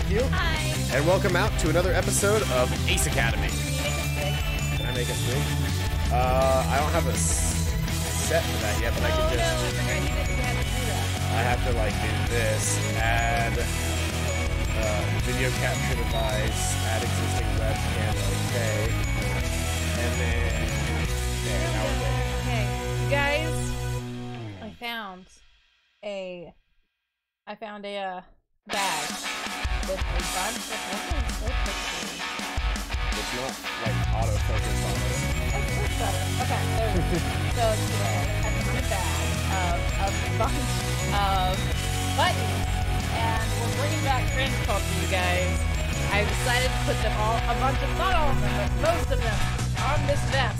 thank you. Hi. And welcome out to another episode of Ace Academy. Can I make it big? I don't have a set for that yet, but I can just... No, I forgot you didn't have to do that. I have to, like, do this, add video capture device, add existing webcam, okay. And then... There, now we're good. Okay, you guys, I found a bag with a bunch of It's not, like, autofocus on it. It's better. Okay, there we go. So today I found a bag of a bunch of buttons, and we're bringing back cringe culture, you guys. I decided to put them all, not all of them, but most of them, on this vest.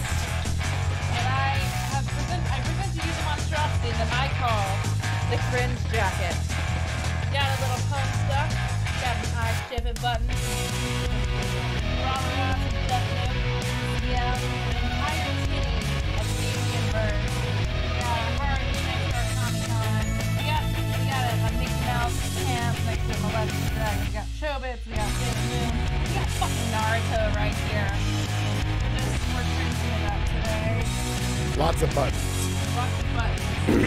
And I present to you the monstrosity that I call the cringe jacket. Got a little pump stuff, got an eye shivit button, raw around and stuff. Yeah, an entire team of Canadian birds. We got a Hardy next to our Comic-Con. We got a Mickey Mouse pants next to Maleficent Dragon. We got Chobits, we got Sailor Moon, we got fucking Naruto right here. We're cringing it up today. Lots of buttons. Lots of buttons. An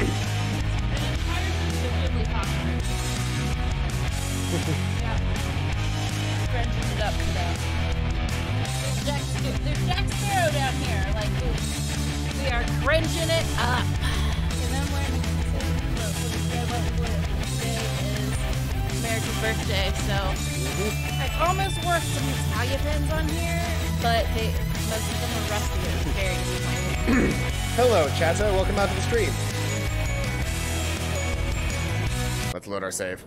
entire team of Ghibli costumes. Yeah. Cringing it up today. There's Jack Sparrow down here. Like, we are cringing it up. And I'm wearing a today is America's birthday, so I almost wore some Italia pins on here, but most of them are rusty. It was very disappointing. Hello, Chatta. Welcome out to the stream. Let's load our save.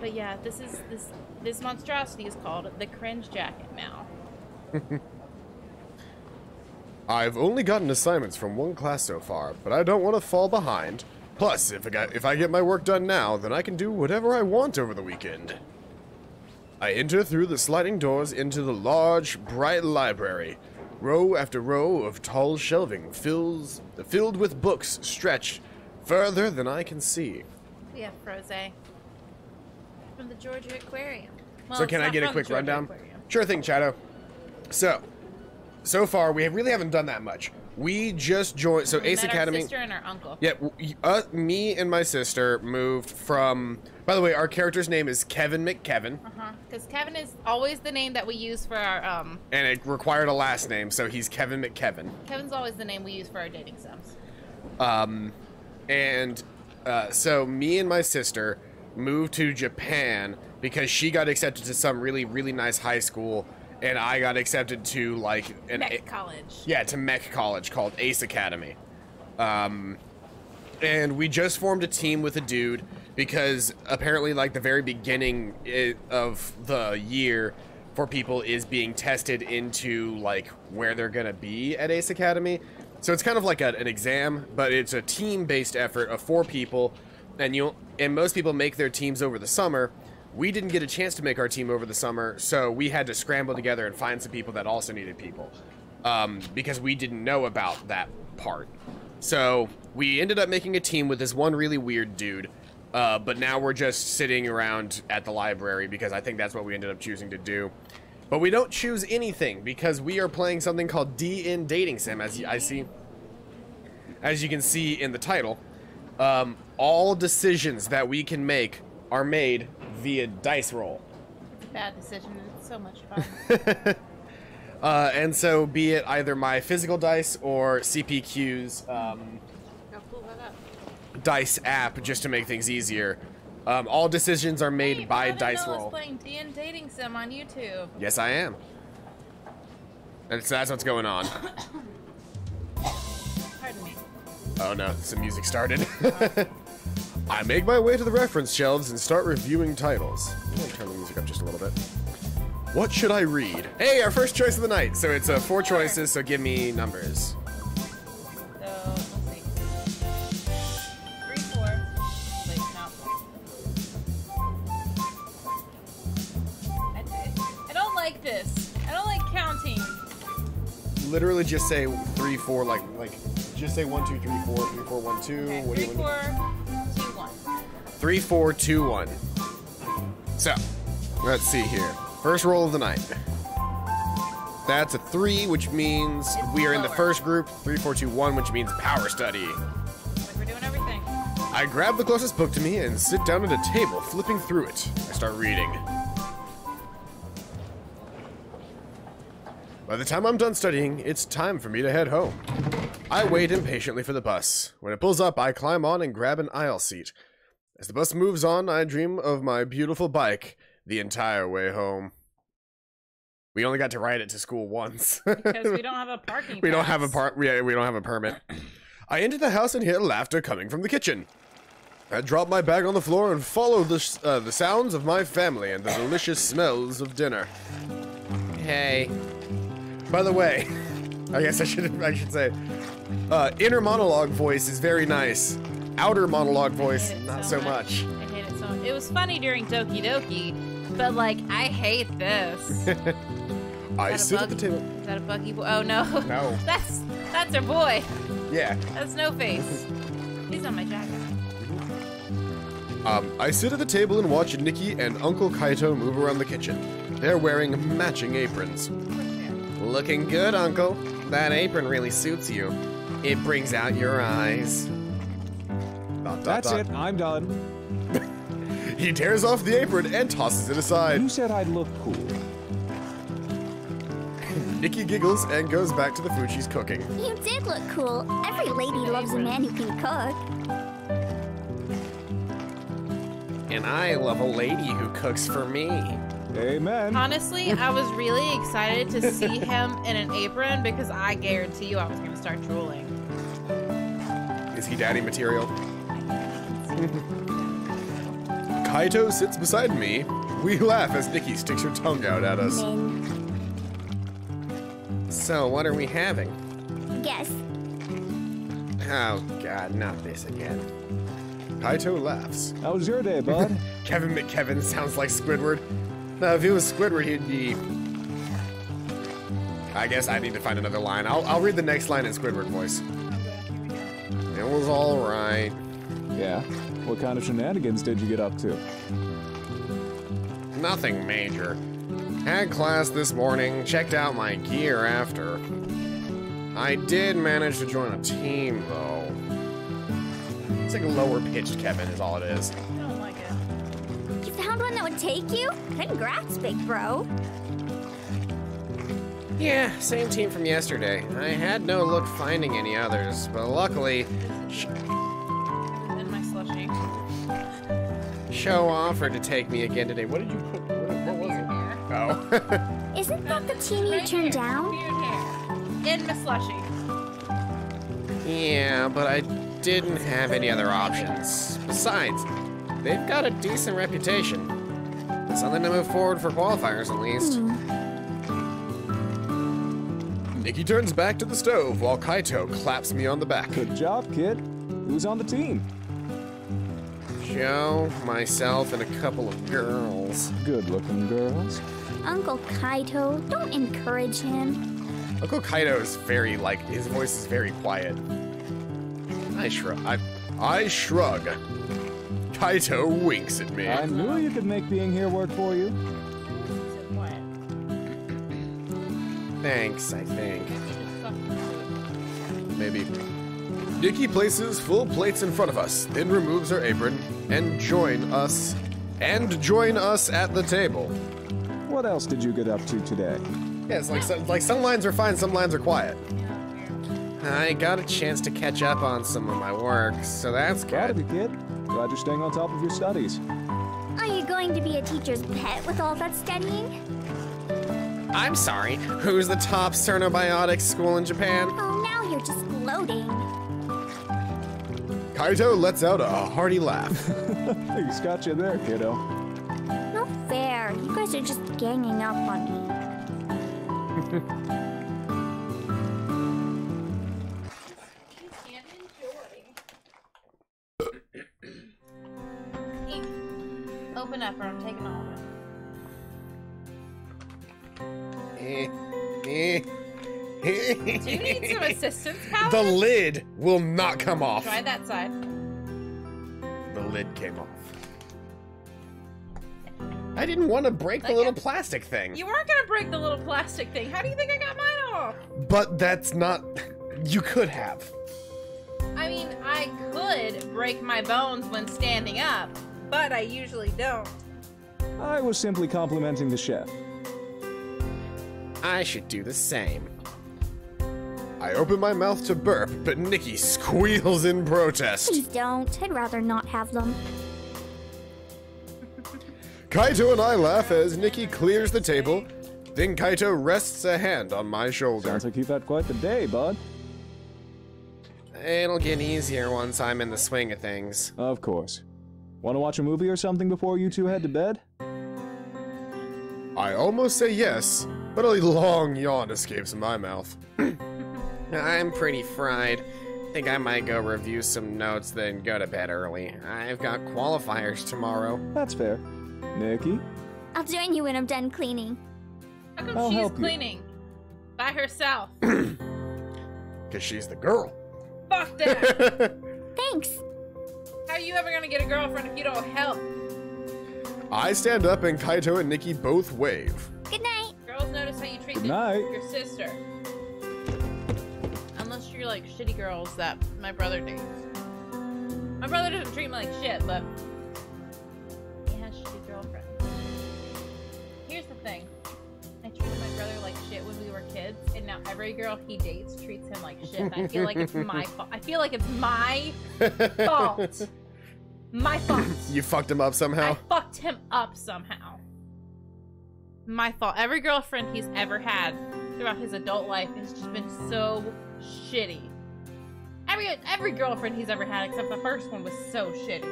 But yeah, this monstrosity is called the cringe jacket now. I've only gotten assignments from one class so far, but I don't want to fall behind. Plus, if I get my work done now, then I can do whatever I want over the weekend. I enter through the sliding doors into the large, bright library. Row after row of tall shelving filled with books stretch further than I can see. We have Frosé from the Georgia Aquarium. Well, So can I get a quick rundown? Sure thing, Chato. So far, we really haven't done that much. We just joined, so Ace Academy. Our sister and our uncle. Yeah, me and my sister moved from, by the way, our character's name is Kevin McKevin. Because Kevin is always the name that we use for our, And it required a last name, so he's Kevin McKevin. Kevin's always the name we use for our dating sims. So me and my sister moved to Japan because she got accepted to some really, really nice high school, and I got accepted to, like, Mech College. Yeah, to Mech College called Ace Academy. And we just formed a team with a dude because apparently, like, the very beginning of the year for people is being tested into, like, where they're gonna be at Ace Academy. So it's kind of like an exam, but it's a team-based effort of 4 people, and most people make their teams over the summer. We didn't get a chance to make our team over the summer, so we had to scramble together and find some people that also needed people, because we didn't know about that part. So we ended up making a team with this one really weird dude, but now we're just sitting around at the library because I think that's what we ended up choosing to do. But we don't choose anything because we are playing something called DnDating Sim, as you can see in the title. All decisions that we can make are made via dice roll. It's a bad decision, and it's so much fun. And so be it either my physical dice or CPQ's Go pull that up. dice app, just to make things easier. All decisions are made by dice roll. Playing DnDating Sim on YouTube. Yes, I am. And so that's what's going on. Pardon me. Oh no, some music started. I make my way to the reference shelves and start reviewing titles. I'm gonna turn the music up just a little bit. What should I read? Hey, our first choice of the night. So it's 4 choices, so give me numbers. So, let's see. 3, 4. Wait, no. I don't like this. I don't like counting. Literally just say 3, 4, like just say 1, 2, 3, 4, 3, 4, 1, 2. Okay, What do 3, you want? 4, 2, 1. 3, 4, 2, 1. So, Let's see here. First roll of the night. That's a 3, which means we are in the first group. 3, 4, 2, 1, which means power study. Like we're doing everything. I grab the closest book to me and sit down at a table, flipping through it. I start reading. By the time I'm done studying, it's time for me to head home. I wait impatiently for the bus. When it pulls up, I climb on and grab an aisle seat. As the bus moves on, I dream of my beautiful bike the entire way home. We only got to ride it to school once. Because we don't have a parking We don't pass. have a we don't have a permit. I enter the house and hear laughter coming from the kitchen. I drop my bag on the floor and follow the sounds of my family and the delicious smells of dinner. Hey. By the way, I guess I should say, inner monologue voice is very nice. Outer monologue voice, not so much. I hate it so much. It was funny during Doki Doki, but like, I hate this. I sit at the table. Is that a Buggy boy? Oh no. No. That's our boy. Yeah. That's No Face. He's on my jacket. I sit at the table and watch Nikki and Uncle Kaito move around the kitchen. They're wearing matching aprons. Looking good, Uncle. That apron really suits you. It brings out your eyes. That's it. I'm done. He tears off the apron and tosses it aside. You said I'd look cool. Nikki giggles and goes back to the food she's cooking. You did look cool. Every lady loves a man who can cook. And I love a lady who cooks for me. Amen. Honestly, I was really excited to see him in an apron because I guarantee you I was going to start drooling. Is he daddy material? Kaito sits beside me. We laugh as Nikki sticks her tongue out at us. Men. So, what are we having? Guess. Oh, God, not this again. Kaito laughs. How was your day, bud? Kevin McKevin sounds like Squidward. Now, if he was Squidward, he'd be... I guess I need to find another line. I'll read the next line in Squidward voice. It was alright. Yeah. What kind of shenanigans did you get up to? Nothing major. Had class this morning, checked out my gear after. I did manage to join a team, though. It's like a lower-pitched Kevin is all it is. I don't like it. You found one that would take you? Congrats, big bro. Yeah, same team from yesterday. I had no luck finding any others, but luckily... In my slushie. Show offered to take me again today. What did you put? What was it? Oh. Isn't that the team you turned down? Beard hair. In my slushie. Yeah, but I didn't have any other options. Besides, they've got a decent reputation. Something to move forward for qualifiers, at least. Nikki turns back to the stove while Kaito claps me on the back. Good job, kid. Who's on the team? Joe, myself, and a couple of girls. Good-looking girls. Uncle Kaito, don't encourage him. Uncle Kaito is very, his voice is very quiet. I shrug. Kaito winks at me. I knew you could make being here work for you. So quiet. Thanks, I think. Maybe. Nikki places full plates in front of us, then removes her apron and join us at the table. What else did you get up to today? Yeah, it's like some lines are fine, some lines are quiet. I got a chance to catch up on some of my work, so that's Proud of good. you, kid. Glad you're staying on top of your studies. Are you going to be a teacher's pet with all that studying? I'm sorry, who's the top cernobiotics school in Japan? Oh, now you're just gloating. Kaito lets out a hearty laugh. He's got you there, kiddo. No fair. You guys are just ganging up on me. Open up or I'm taking all of it. Do you need some assistance, pal? The lid will not come off. Try that side. The lid came off. I didn't want to break the little plastic thing. You weren't gonna break the little plastic thing. How do you think I got mine off? But that's not... You could have. I mean, I could break my bones when standing up, but I usually don't. I was simply complimenting the chef. I should do the same. I open my mouth to burp, but Nikki squeals in protest. Please don't. I'd rather not have them. Kaito and I laugh as Nikki clears the table. Then Kaito rests a hand on my shoulder. Sounds like you've had quite the day, bud. It'll get easier once I'm in the swing of things. Of course. Want to watch a movie or something before you two head to bed? I almost say yes, but a long yawn escapes my mouth. I'm pretty fried. Think I might go review some notes, then go to bed early. I've got qualifiers tomorrow. That's fair. Nikki? I'll join you when I'm done cleaning. How come I'll she's help you. cleaning? By herself. Because she's the girl. Fuck that. Thanks. How are you ever gonna get a girlfriend if you don't help? I stand up and Kaito and Nikki both wave. Good night. Girls notice how you treat Good night. your sister. Unless you're like shitty girls that my brother dates. My brother doesn't treat me like shit, but he has shitty girlfriends. Here's the thing. I treated my brother like shit when we were kids, and now every girl he dates treats him like shit. And I feel like it's my fault. I feel like it's my fault. My fault. You fucked him up somehow? I fucked him up somehow. My fault. Every girlfriend he's ever had throughout his adult life has just been so shitty. Every girlfriend he's ever had except the first one was so shitty.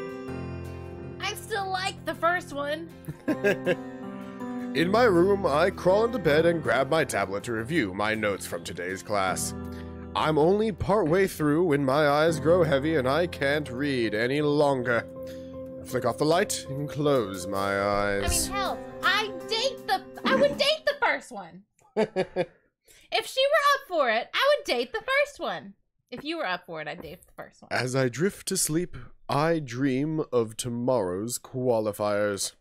I still like the first one. In my room, I crawl into bed and grab my tablet to review my notes from today's class. I'm only partway through when my eyes grow heavy and I can't read any longer. I flick off the light and close my eyes. I mean, hell, I would date the first one. If she were up for it, I would date the first one. If you were up for it, I'd date the first one. As I drift to sleep, I dream of tomorrow's qualifiers.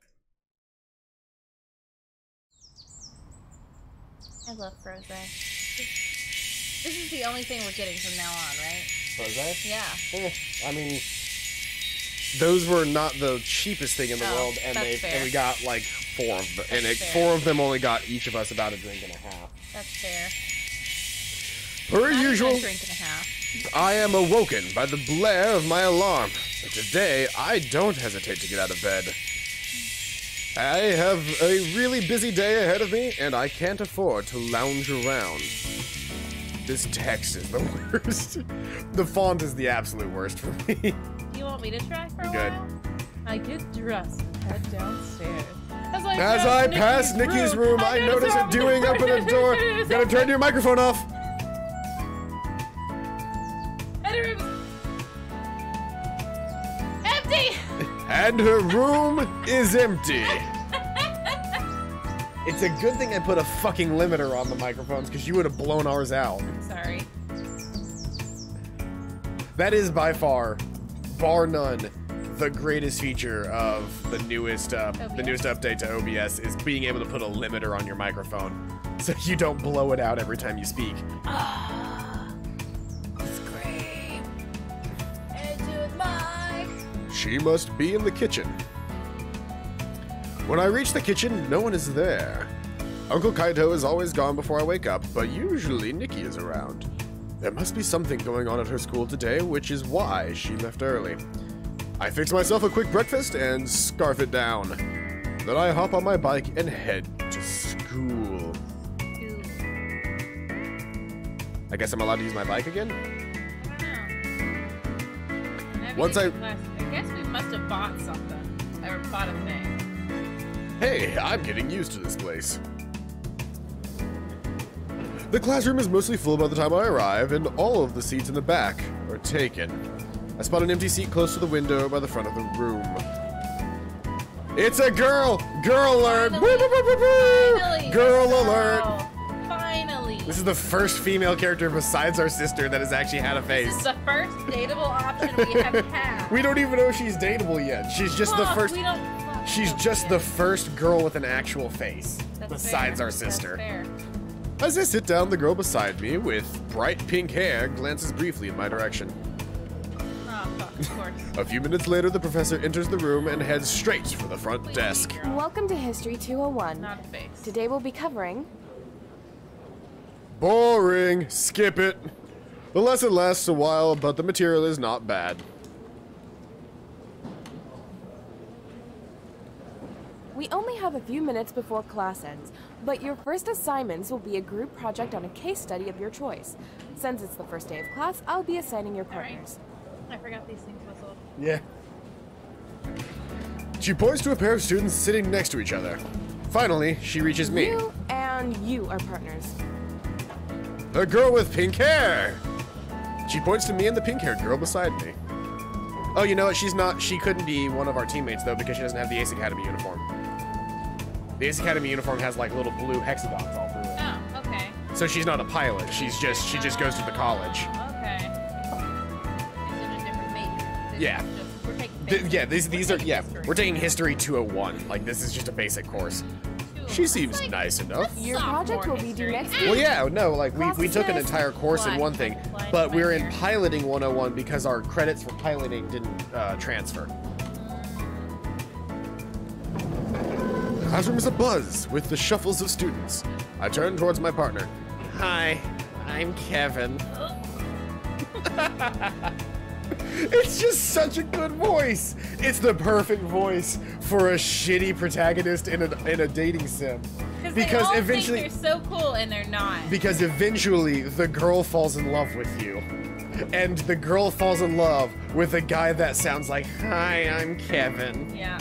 I love Frozen. This is the only thing we're getting from now on, right? Frozen? Yeah. I mean, those were not the cheapest thing in the world, and that's fair. we got like 4 of them, and fair. 4 of them only got each of us about a drink and a half. That's fair. Per Not usual, even a drink and a half. I am awoken by the blare of my alarm. But today, I don't hesitate to get out of bed. I have a really busy day ahead of me, and I can't afford to lounge around. This text is the worst. The font is the absolute worst for me. Do you want me to try for a Good. while? I get dressed and head downstairs. As I pass Nikki's room, I notice it doing up at a door. Gotta turn your microphone off. And her room's empty! And her room is empty. It's a good thing I put a fucking limiter on the microphones, because you would have blown ours out. Sorry. That is by far, bar none, the greatest feature of the newest update to OBS is being able to put a limiter on your microphone, so you don't blow it out every time you speak. Scream into the mic. She must be in the kitchen. When I reach the kitchen, no one is there. Uncle Kaito is always gone before I wake up, but usually Nikki is around. There must be something going on at her school today, which is why she left early. I fix myself a quick breakfast and scarf it down. Then I hop on my bike and head to school. I guess I'm allowed to use my bike again? Once I guess we must have bought something. Or bought a thing. Hey, I'm getting used to this place. The classroom is mostly full by the time I arrive, and all of the seats in the back are taken. I spot an empty seat close to the window by the front of the room. It's a girl! Girl alert! Finally, Woo, woo, woo, woo, woo. finally, Girl girl. alert! Finally! This is the first female character besides our sister that has actually had a This face. is the first dateable option we have had. We don't even know if she's dateable yet. She's just the Fuck, first. We don't. Fuck. She's just the first girl with an actual face, That's besides fair. our sister. That's fair. As I sit down, the girl beside me with bright pink hair glances briefly in my direction. Oh, fuck, of course. A few minutes later, the professor enters the room and heads straight for the front Please, desk. girl. Welcome to History 201. Not a face. Today we'll be covering Boring. Skip it. The lesson lasts a while, but the material is not bad. We only have a few minutes before class ends, but your first assignments will be a group project on a case study of your choice. Since it's the first day of class, I'll be assigning your Alright. partners. I forgot these things whistled. Yeah. She points to a pair of students sitting next to each other. Finally, she reaches me. You and you are partners. The girl with pink hair! She points to me and the pink-haired girl beside me. Oh, you know what? She couldn't be one of our teammates, though, because she doesn't have the Ace Academy uniform. The Ace Academy uniform has, like, little blue hexagons all through it. Oh, okay. So she's not a pilot. She just goes to the college. Okay. Is it a different major? Yeah. We're taking Yeah, these are, yeah, history. we're taking History 201. Like, this is just a basic course. She seems Like, nice enough. Your sophomore project will be due history. next Well, yeah, no, like, we took an Class entire course in Why? one thing, Why? but we're in Why? Piloting 101 because our credits for piloting didn't transfer. The classroom is abuzz with the shuffles of students. I turn towards my partner. Hi, I'm Kevin. It's just such a good voice. It's the perfect voice for a shitty protagonist in a dating sim. They all think they're so cool and they're not. Because eventually the girl falls in love with you. And the girl falls in love with a guy that sounds like, "Hi, I'm Kevin." Yeah.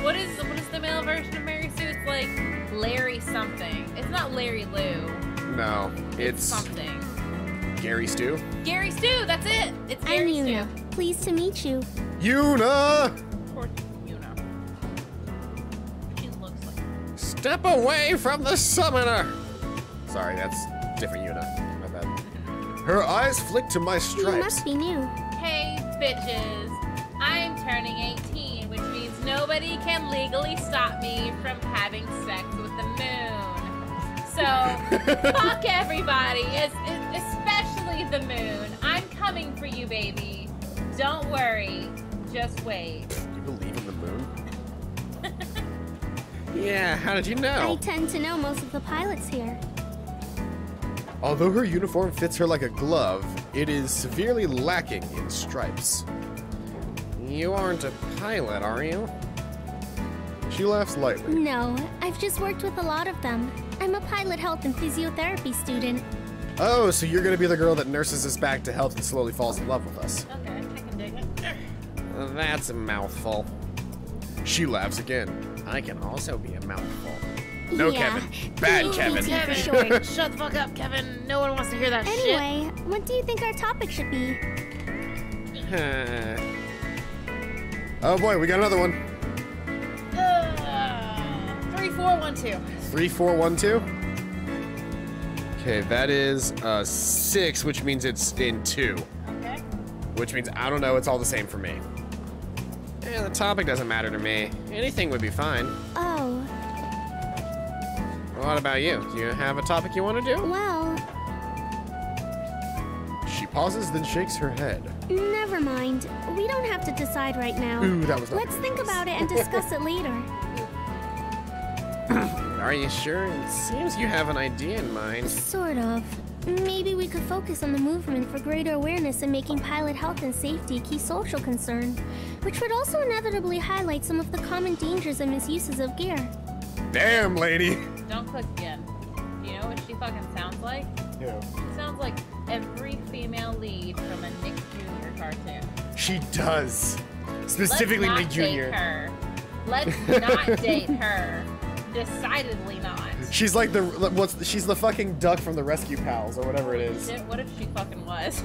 What is the male version of Mary Sue? It's like Larry something. It's not Larry Lou. No, it's Something. Gary Stu. Gary Stu, that's it. It's I'm Gary Yuna. Stu. Pleased to meet you. Yuna! Of course, you know. She looks like. Step away from the summoner! Sorry, that's different Yuna. My bad. Her eyes flick to my You stripes. must be new. Hey, bitches. I'm turning 18, which means nobody can legally stop me from having sex with the moon. So, fuck everybody, especially the moon. I'm coming for you, baby. Don't worry. Just wait. You believe in the moon? Yeah, how did you I know? tend to know most of the pilots here. Although her uniform fits her like a glove, it is severely lacking in stripes. You aren't a pilot, are you? She laughs lightly. No, I've just worked with a lot of them. I'm a pilot health and physiotherapy student. Oh, so you're gonna be the girl that nurses us back to health and slowly falls in love with us. Okay, I can dig it. That's a mouthful. She laughs again. I can also be a mouthful. No, Yeah. Kevin. Bad Kevin. For short. Shut the fuck up, Kevin. No one wants to hear that Anyway, what do you think our topic should be? Oh boy, we got another one. shit. 3412. 3412. Okay, that is 6, which means it's in 2. Okay. Which means, I don't know, it's all the same for me. Yeah, the topic doesn't matter to me. Anything would be fine. Oh, What about you? Do you have a topic you want to do? well, She pauses, then shakes her head. never mind. We don't have to decide right now. Ooh, that was not Let's think about it and discuss it later. Are you sure? It seems you have an idea in mind. Sort of. Maybe we could focus on the movement for greater awareness and making pilot health and safety a key social concern, which would also inevitably highlight some of the common dangers and misuses of gear. Damn, lady. Don't click again. Do you know what she fucking sounds like? Yeah. She sounds like every female lead from a Nick Jr. cartoon. She does. Specifically Let's Nick not Jr. date her. Let's not date her. Decidedly not. She's like she's the fucking duck from the Rescue Pals or whatever it is. Shit, what if she fucking was?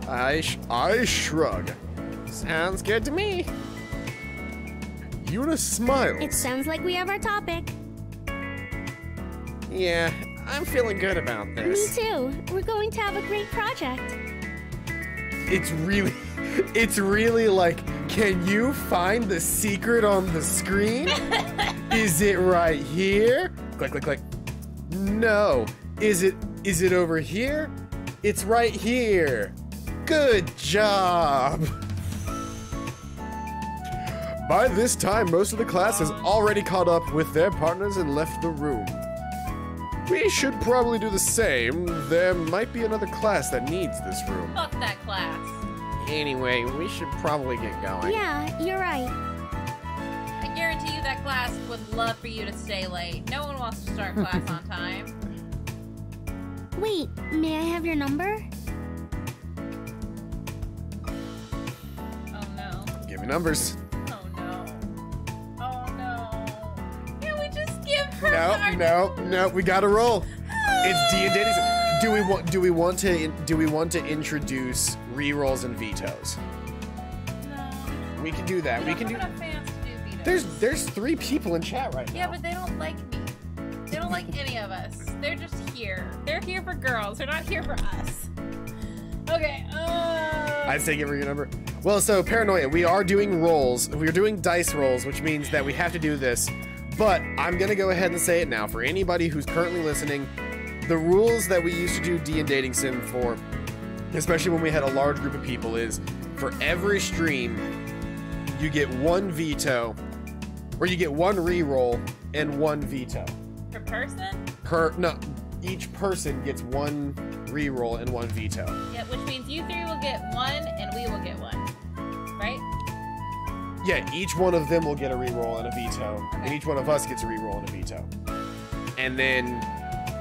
I shrug. Sounds good to me. Yuna smiles. It sounds like we have our topic. Yeah, I'm feeling good about Me this. too. We're going to have a great project. It's really like Can you find the secret on the screen? Is it right here? Click, click, click. No. Is it over here? It's right here. Good job. By this time, most of the class has already caught up with their partners and left the room. We should probably do the same. There might be another class that needs this room. Fuck that class. Anyway, we should probably get going. Yeah, you're right. I guarantee you that class would love for you to stay late. No one wants to start class on time. Wait, may I have your number? Oh no. Give me numbers. Oh no. Oh no. Can we just give her our No, we gotta roll. It's DnDating Sim. Do we want to introduce rerolls and vetoes? No. We can do that. We can do. Enough fans to do vetoes. There's 3 people in chat right now. Yeah, but they don't like me. They don't like any of us. They're just here. They're here for girls. They're not here for us. Okay. I'd say give her your number. Well, so Paranoia, we are doing rolls. We're doing dice rolls, which means that we have to do this. But I'm gonna go ahead and say it now for anybody who's currently listening. The rules that we used to do DnDating Sim for, especially when we had a large group of people, is for every stream, you get 1 veto, or you get 1 reroll and 1 veto. Per person? Each person gets 1 reroll and 1 veto. Yeah, which means you 3 will get 1 and we will get 1. Right? Yeah, each one of them will get a reroll and a veto, and Okay. each one of us gets a reroll and a veto. And then,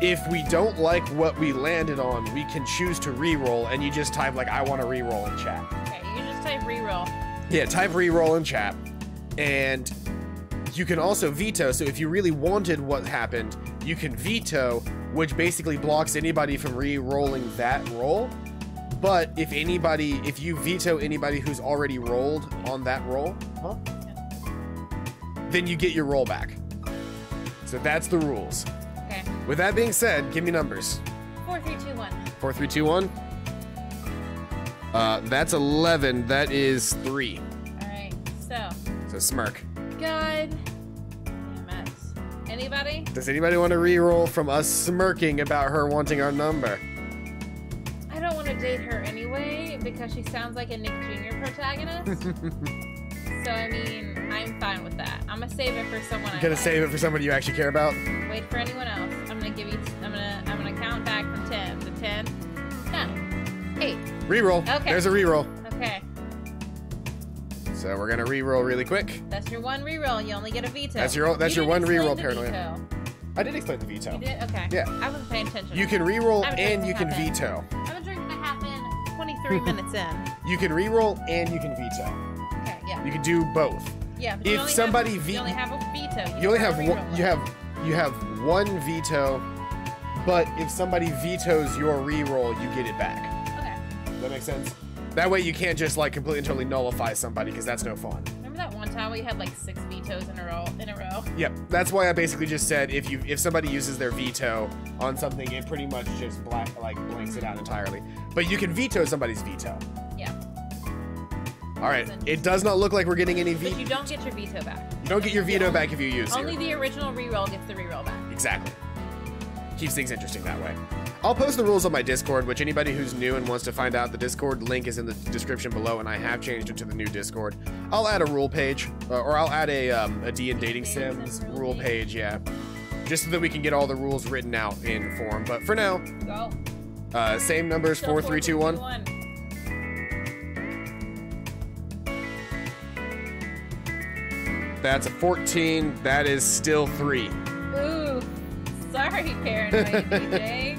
if we don't like what we landed on, we can choose to reroll, and you just type like, I want to reroll in chat. Okay, you can just type reroll. Yeah, type reroll in chat. And you can also veto, so if you really wanted what happened, you can veto, which basically blocks anybody from re-rolling that roll. But if you veto anybody who's already rolled on that roll, then you get your roll back. So that's the rules. Okay. With that being said, give me numbers. 4, 3, 2, 1. 4, 3, 2, 1. That's 11. That is 3. Alright, so. So smirk. God damn it. Anybody? Does anybody want to re-roll from us smirking about her wanting our number? I don't want to date her anyway because she sounds like a Nick Jr. protagonist. So I mean, I'm fine with that. I'm gonna save it for someone. Gonna save it for somebody you actually care about? Wait for anyone else. I'm gonna give you. I'm gonna count back from 10 to 10, 9, 8. Reroll. Okay. There's a reroll. Okay. So we're gonna reroll really quick. That's your 1 reroll. You only get a veto. That's your You 1 didn't reroll, explain the Paranoia. veto. I did explain the veto. You did? Okay. Yeah. I wasn't paying attention. You can reroll I'm and drinking you can half in. veto. I'm a drink and a half in. 23 minutes in. You can reroll and you can veto. Okay. Yeah. You can do both. Yeah. But If you only somebody you only have a veto. You only don't have a one, reroll. you have 1 veto, but if somebody vetoes your reroll, you get it back. Okay. Does that make sense? That way you can't just like completely and totally nullify somebody because that's no fun. Remember that one time we had like 6 vetoes in a row? Yep, that's why I basically just said if somebody uses their veto on something, it pretty much just blanks it out entirely. But you can veto somebody's veto. Yeah. All right, it does not look like we're getting any But veto. you don't get your veto back. You don't get your veto back if you use Only it. the original reroll gets the reroll back. Exactly. Keeps things interesting that way. I'll post the rules on my Discord, which anybody who's new and wants to find out, the Discord link is in the description below, and I have changed it to the new Discord. I'll add a rule page, or I'll add a DnDating Sims rule page, yeah. Just so that we can get all the rules written out in form. But for now, Go. same numbers, Still 4, 3, 2, 1. 1. That's a 14. That is still 3. Ooh. Sorry, Paranoid DJ.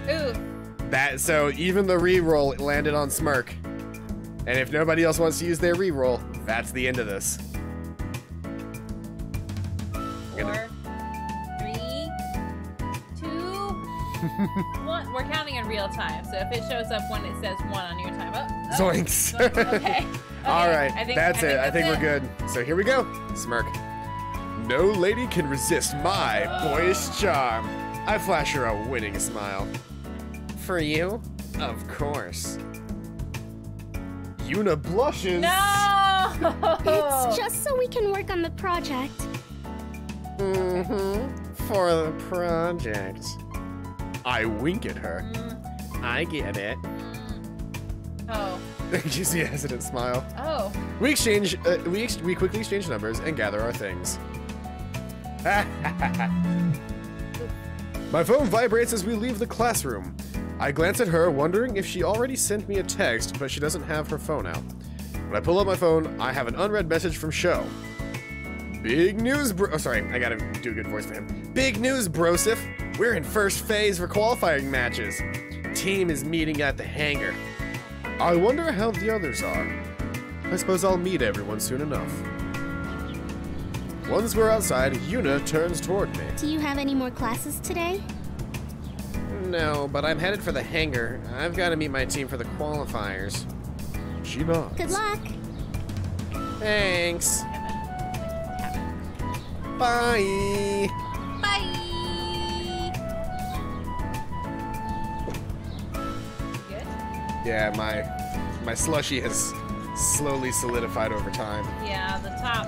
Ooh. So even the reroll landed on Smirk. And if nobody else wants to use their reroll, that's the end of this. 4, 3, 2, 1. We're counting in real time, so if it shows up when it says 1 on your time, Zoinks. Okay. All right, I think that's it. I think we're it. good. So here we go. Smirk. No lady can resist my boyish charm. I flash her a winning smile. For you? Of course. Yuna blushes. No! It's just so we can work on the project. For the project. I wink at her. I get it. Oh. You see a hesitant smile. Oh. We exchange. We quickly exchange numbers and gather our things. My phone vibrates as we leave the classroom. I glance at her, wondering if she already sent me a text, but she doesn't have her phone out. When I pull up my phone, I have an unread message from Sho. Big news, bro. Oh, sorry, I gotta do a good voice for him. Big news, brosif. We're in first phase for qualifying matches. Team is meeting at the hangar. I wonder how the others are. I suppose I'll meet everyone soon enough. Once we're outside, Yuna turns toward me. Do you have any more classes today? No, but I'm headed for the hangar. I've got to meet my team for the qualifiers. She nods. Good luck. Thanks. Bye. Bye. Good? Yeah, my slushie has slowly solidified over time. Yeah, the top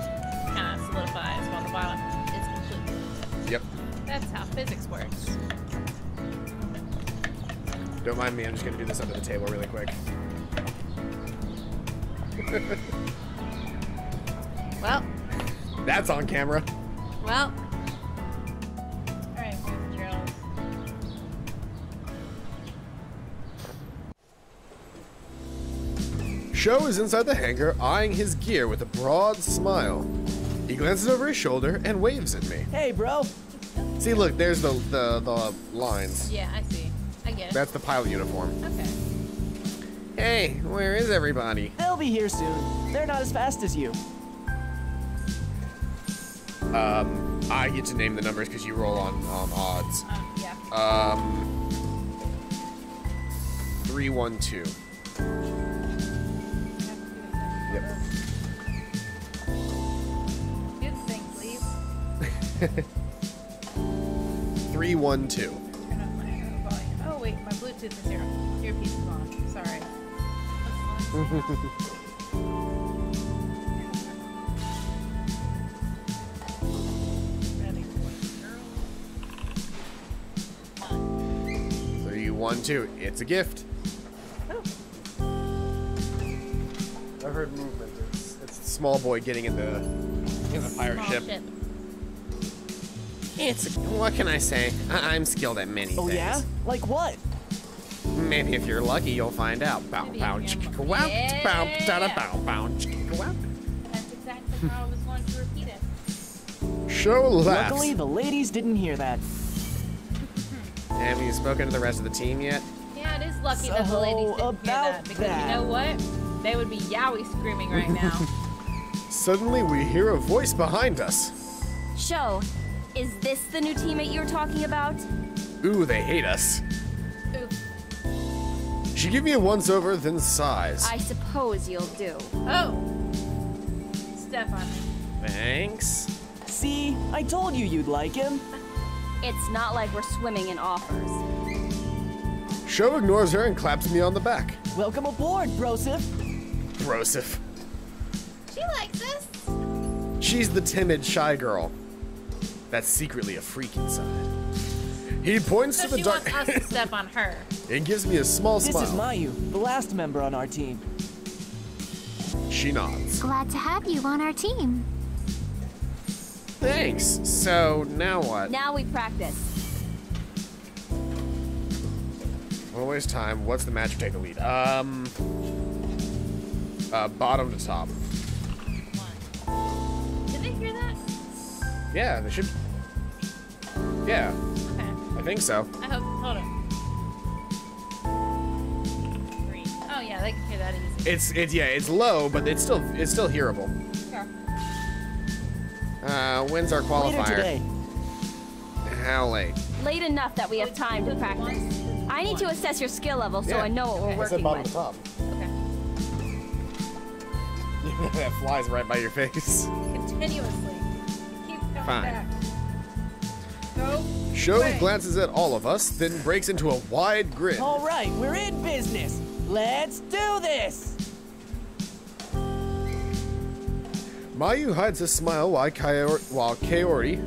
kind of solidifies while the bottom is completely. Yep. That's how physics works. Don't mind me, I'm just gonna do this under the table really quick. Well. That's on camera. Well. Alright, boys and girls. Sho is inside the hangar, eyeing his gear with a broad smile. He glances over his shoulder and waves at me. Hey, bro. See, look, there's the lines. Yeah, I see. I get it. That's the pilot uniform. Okay. Hey, where is everybody? They'll be here soon. They're not as fast as you. I get to name the numbers because you roll on odds. Yeah. 312. Yep. Do the thing, please. 312. Turn up my volume. Oh wait, my Bluetooth is here. Earpiece is on. Sorry. Ready, boys and girls. 312. It's a gift. Oh. I've heard movement. It's a small boy getting in the pirate Small ship. It's what can I say? I'm skilled at many Oh, things. yeah? Like what? Maybe if you're lucky, you'll find out. Bow, Maybe bow, if you're chicka, lucky. wow, bow, da, da, Yeah. bow, bow, chicka, wow. That's exactly how I was wanting to repeat it. Sho laughs. Luckily, the ladies didn't hear that. Have you spoken to the rest of the team yet? Yeah, it is lucky that the So, ladies didn't hear about that because that. you know what? They would be yowie screaming right now. Suddenly, we hear a voice behind us. Sho, is this the new teammate you were talking about? Ooh, they hate us. Oof. She give me a once-over, then sighs. I suppose you'll do. Oh! Stefan. Thanks. See, I told you you'd like him. It's not like we're swimming in offers. Sho ignores her and claps me on the back. Welcome aboard, brosif. Brosif. She likes us. She's the timid, shy girl. That's secretly a freak inside. He points So to the she dark wants us to step on her. and gives me a small This smile. is Mayu, the last member on our team. She nods. Glad to have you on our team. Thanks. So, now what? Now we practice. Won't waste time. What's the match? Take the lead. Bottom to top. Did they hear that? Yeah, they should. Yeah, Okay. I think so. I hope. Hold on. 3. Oh yeah, they can hear that easy. It's low, but it's still hearable. Sure. When's our Later qualifier? today. How late? Late enough that we have time to practice. I need to assess your skill level so Yeah. I know what we're working with. top. Okay. That flies right by your face. Continuously. Keep coming Fine. back. Go. Sho away. glances at all of us, then breaks into a wide grin. All right, we're in business. Let's do this. Mayu hides a smile while Kaori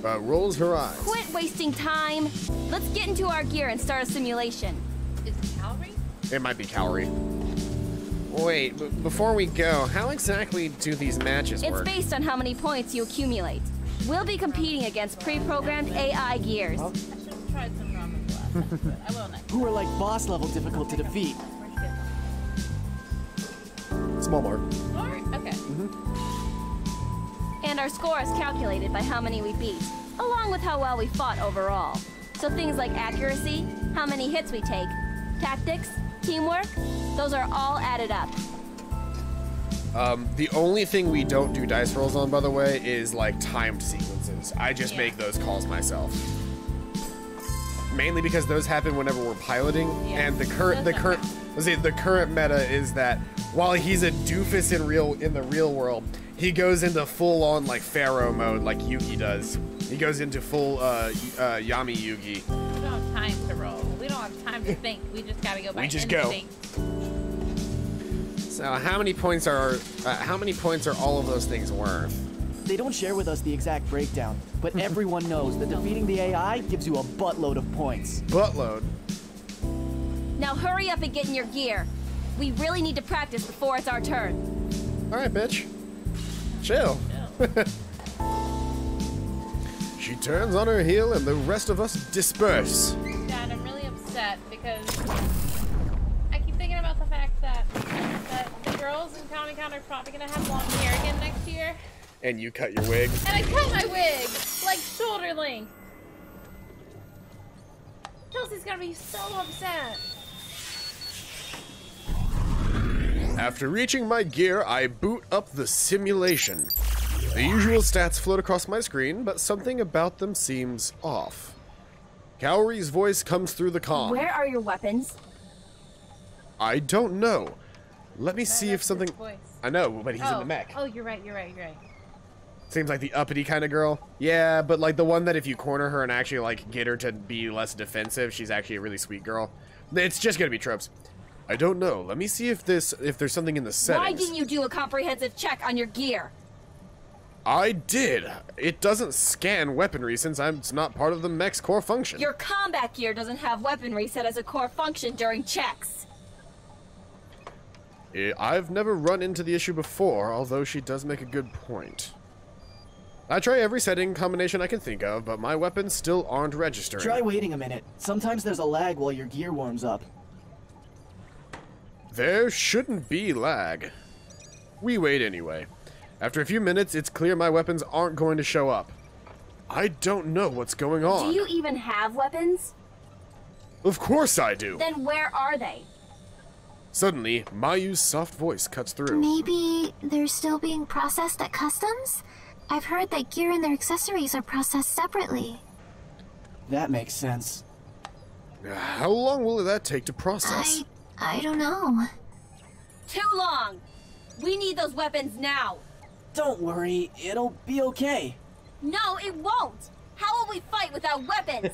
rolls her eyes. Quit wasting time. Let's get into our gear and start a simulation. Is it calorie? It might be Kaori. Wait, before we go, how exactly do these matches It's work? based on how many points you accumulate. We'll be competing against pre-programmed AI gears. I should have tried some ramen glasses, but I will next. Who are like boss level difficult to defeat. Small mark. Alright, okay. And our score is calculated by how many we beat, along with how well we fought overall. So things like accuracy, how many hits we take, tactics, teamwork, those are all added up. The only thing we don't do dice rolls on, by the way, is like timed sequences. I just make those calls myself. Mainly because those happen whenever we're piloting, and the current meta is that while he's a doofus in the real world, he goes into full on like Pharaoh mode like Yugi does. He goes into full Yami Yugi. We don't have time to roll. We don't have time to think. We just gotta go by instinct. So how many points are all of those things worth? They don't share with us the exact breakdown, but everyone knows that defeating the AI gives you a buttload of points. Buttload. Now hurry up and get in your gear. We really need to practice before it's our turn. All right, bitch. Chill. She turns on her heel and the rest of us disperse. Dad, I'm really upset because I keep thinking about the fact that the girls in Comic Con are probably gonna have long hair again next year. And you cut your wig. And I cut my wig like shoulder length. Kelsey's gonna be so upset. After reaching my gear, I boot up the simulation. The usual stats float across my screen, but something about them seems off. Kaori's voice comes through the comm. Where are your weapons? I don't know. Let me see if That's something... his voice. I know, but he's in the mech. Oh, you're right. Seems like the uppity kind of girl. Yeah, but like the one that if you corner her and actually like get her to be less defensive, she's actually a really sweet girl. It's just gonna be tropes. I don't know. Let me see if there's something in the settings. Why didn't you do a comprehensive check on your gear? I did. It doesn't scan weaponry since it's not part of the mech's core function. Your combat gear doesn't have weaponry set as a core function during checks. I've never run into the issue before, although she does make a good point. I try every setting combination I can think of, but my weapons still aren't registering. Try waiting a minute. Sometimes there's a lag while your gear warms up. There shouldn't be lag. We wait anyway. After a few minutes, it's clear my weapons aren't going to show up. I don't know what's going on. Do you even have weapons? Of course I do. Then where are they? Suddenly, Mayu's soft voice cuts through. Maybe they're still being processed at customs? I've heard that gear and their accessories are processed separately. That makes sense. How long will that take to process? I don't know. Too long. We need those weapons now. Don't worry, it'll be okay. No, it won't. How will we fight without weapons?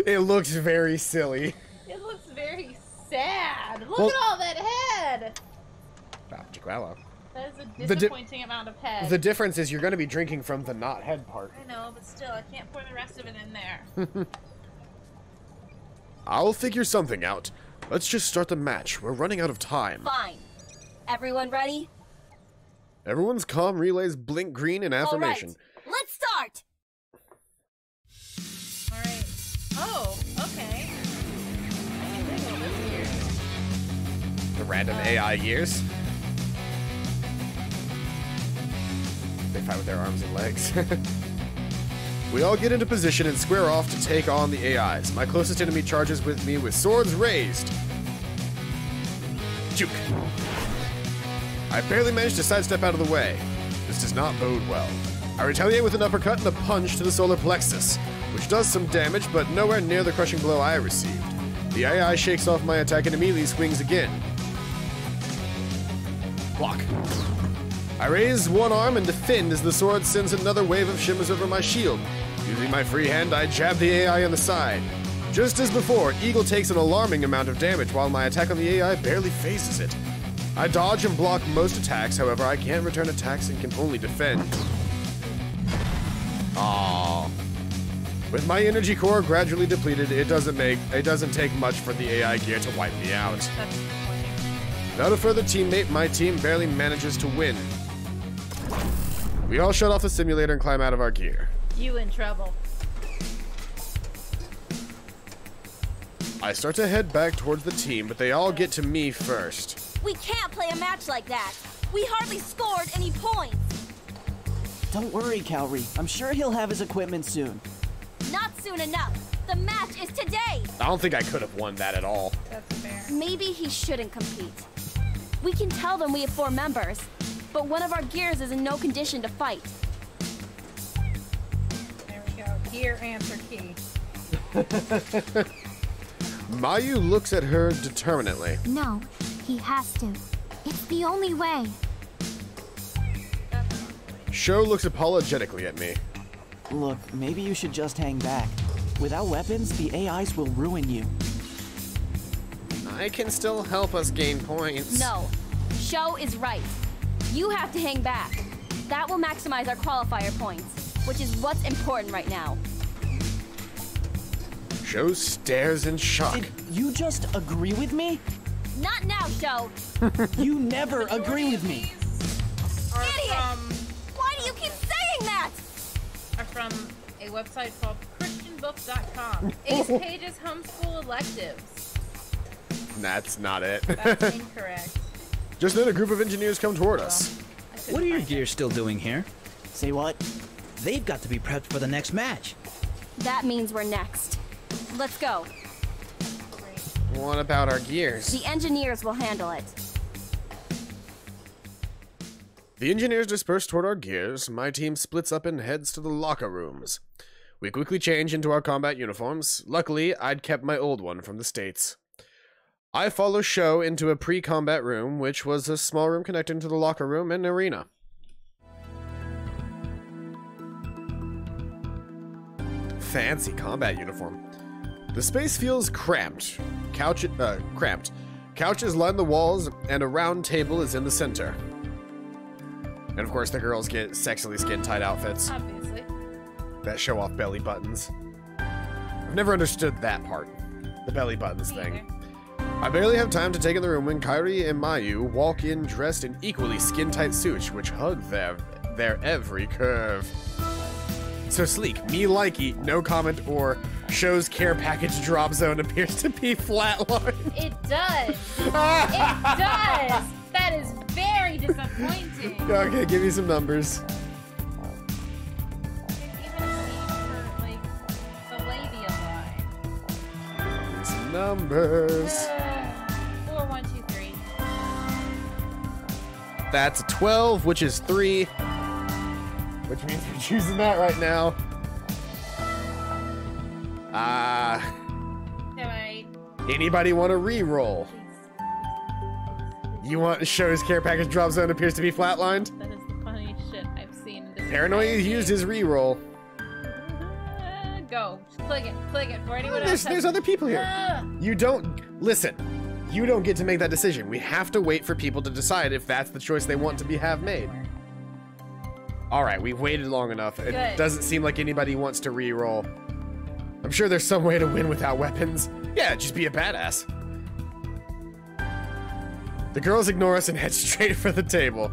It looks very silly. It looks very sad. Look Well- at all that head. Chihuahua. That is a disappointing amount of head. The difference is you're going to be drinking from the not head part. I know, but still, I can't pour the rest of it in there. I'll figure something out. Let's just start the match. We're running out of time. Fine. Everyone ready? Everyone's comm relays blink green in affirmation. All right. Let's start. All right. Oh, okay. I can think of this here. The random AI years. They fight with their arms and legs. We all get into position and square off to take on the AIs. My closest enemy charges with me with swords raised. Juke. I barely managed to sidestep out of the way. This does not bode well. I retaliate with an uppercut and a punch to the solar plexus, which does some damage, but nowhere near the crushing blow I received. The AI shakes off my attack and immediately swings again. Block. I raise one arm and defend as the sword sends another wave of shimmers over my shield. Using my free hand, I jab the AI on the side. Just as before, Eagle takes an alarming amount of damage while my attack on the AI barely phases it. I dodge and block most attacks, however, I can't return attacks and can only defend. Aww. With my energy core gradually depleted, it doesn't take much for the AI gear to wipe me out. That's disappointing. Without a further teammate, my team barely manages to win. We all shut off the simulator and climb out of our gear. You in trouble. I start to head back towards the team, but they all get to me first. We can't play a match like that. We hardly scored any points. Don't worry, Cowrie. I'm sure he'll have his equipment soon. Not soon enough. The match is today. I don't think I could have won that at all. That's fair. Maybe he shouldn't compete. We can tell them we have 4 members, but one of our gears is in no condition to fight. There we go. Gear answer key. Mayu looks at her determinedly. No, he has to. It's the only way. Sho looks apologetically at me. Look, maybe you should just hang back. Without weapons, the AIs will ruin you. I can still help us gain points. No, Sho is right. You have to hang back. That will maximize our qualifier points, which is what's important right now. Sho stares in shock. Did you just agree with me? Not now, Sho. You never agree with me. Are Idiot! from Why do you keep saying that? are from a website called ChristianBooks.com. Ace Page's homeschool electives. That's not it. That's incorrect. Just then a group of engineers come toward us. I couldn't What are your find it. gears still doing here? Say what? They've got to be prepped for the next match. That means we're next. Let's go. What about our gears? The engineers will handle it. The engineers disperse toward our gears. My team splits up and heads to the locker rooms. We quickly change into our combat uniforms. Luckily, I'd kept my old one from the States. I follow Sho into a pre-combat room, which was a small room connecting to the locker room and arena. Fancy combat uniform. The space feels cramped. Couches line the walls, and a round table is in the center. And of course, the girls get sexily skin-tight outfits Obviously. that show off belly buttons. I've never understood that part, the belly buttons thing. I barely have time to take in the room when Kairi and Mayu walk in dressed in equally skin-tight suits, which hug their every curve. So sleek, me likey, no comment, or Sho's care package drop zone appears to be flatline. It does. It does. That is very disappointing. Okay, give me some numbers. Even a scene for like the labia line. Some numbers. 4, 1, 2, 3. That's a 12, which is 3. Which means we're choosing that right now. Alright. Anybody want to re-roll? You want Sho's care package drop zone appears to be flatlined? That is the funniest shit I've seen in this. Paranoia used his re-roll. Go. Just click it for anyone else. There's other people here. You don't listen. You don't get to make that decision. We have to wait for people to decide if that's the choice they want to have made. All right, we've waited long enough. It Good. doesn't seem like anybody wants to re-roll. I'm sure there's some way to win without weapons. Yeah, just be a badass. The girls ignore us and head straight for the table.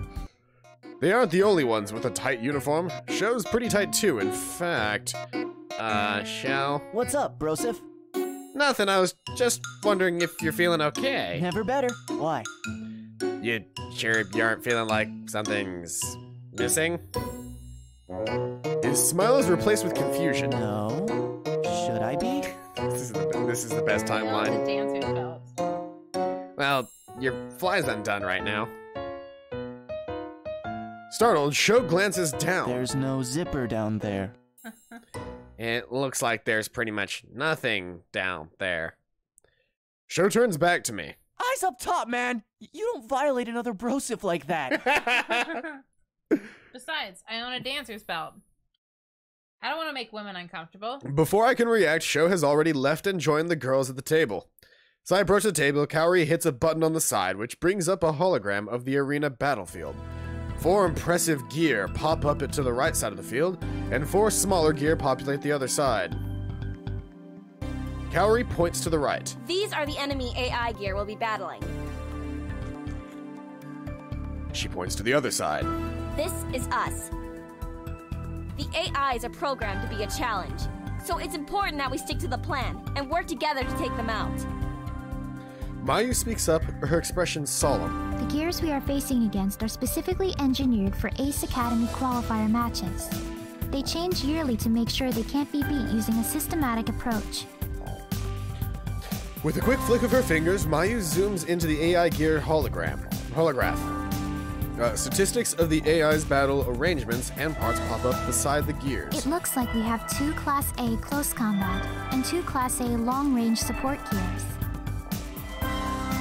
They aren't the only ones with a tight uniform. Sho's pretty tight too, in fact. Shao? What's up, Broseph? Nothing, I was just wondering if you're feeling okay. Never better. Why? You sure you aren't feeling like something's missing? His smile is replaced with confusion. No. Should I be? This is the best The timeline. dancer's belt. Well, your fly's undone right now. Startled, Sho glances down. There's no zipper down there. It looks like there's pretty much nothing down there. Sho turns back to me. Eyes up top, man! You don't violate another Broseph like that. Besides, I own a dancer's belt. I don't want to make women uncomfortable. Before I can react, Sho has already left and joined the girls at the table. As I approach the table, Kaori hits a button on the side, which brings up a hologram of the arena battlefield. 4 impressive gear pop up to the right side of the field, and 4 smaller gear populate the other side. Kaori points to the right. These are the enemy AI gear we'll be battling. She points to the other side. This is us. The AIs are programmed to be a challenge, so it's important that we stick to the plan and work together to take them out. Mayu speaks up, her expression solemn. The gears we are facing against are specifically engineered for Ace Academy qualifier matches. They change yearly to make sure they can't be beat using a systematic approach. With a quick flick of her fingers, Mayu zooms into the AI gear holograph. Statistics of the AI's battle arrangements and parts pop up beside the gears. It looks like we have 2 Class A close combat and 2 Class A long-range support gears.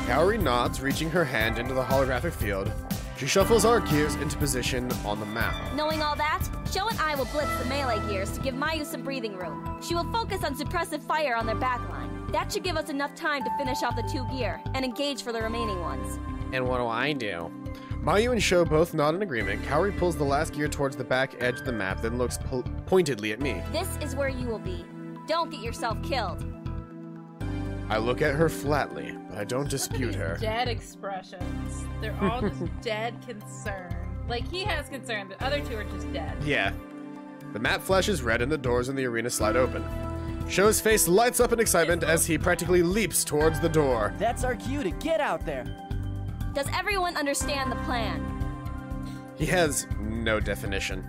Kaori nods, reaching her hand into the holographic field. She shuffles our gears into position on the map. Knowing all that, Sho and I will blitz the melee gears to give Mayu some breathing room. She will focus on suppressive fire on their backline. That should give us enough time to finish off the 2 gear and engage for the remaining ones. And what do? Mayu and Sho both nod in agreement. Kaori pulls the last gear towards the back edge of the map, then looks pointedly at me. This is where you will be. Don't get yourself killed. I look at her flatly, but I don't dispute her. Dead expressions. They're all just dead concern. Like, he has concern, the other 2 are just dead. Yeah. The map flashes red and the doors in the arena slide open. Sho's face lights up in excitement as he practically leaps towards the door. That's our cue to get out there. Does everyone understand the plan? He has no definition.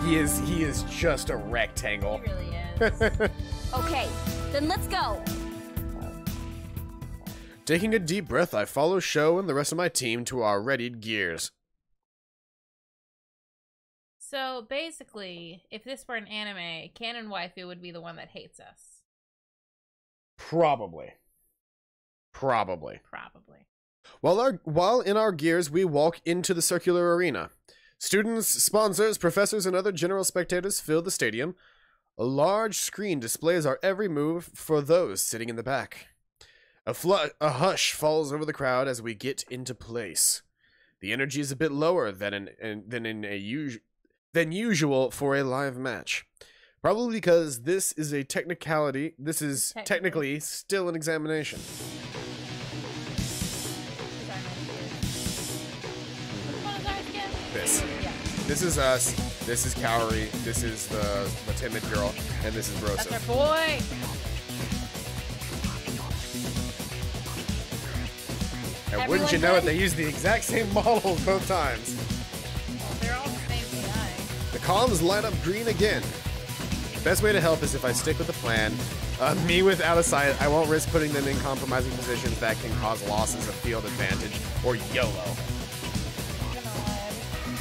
He is just a rectangle. He really is. Okay, then let's go. Taking a deep breath, I follow Sho and the rest of my team to our readied gears. So basically, if this were an anime, Canon Waifu would be the one that hates us. Probably. While in our gears, we walk into the circular arena. Students, sponsors, professors, and other general spectators fill the stadium. A large screen displays our every move for those sitting in the back. A hush falls over the crowd as we get into place. The energy is a bit lower than usual for a live match. Probably because this is a technicality. This is technically still an examination. This is us. This is Kaori. This is the timid girl, and this is Rosa. That's our boy. And wouldn't you know it, they use the exact same models both times. Well, they're all the same AI. The columns light up green again. The best way to help is if I stick with the plan. Me without a sight, I won't risk putting them in compromising positions that can cause losses of field advantage or YOLO.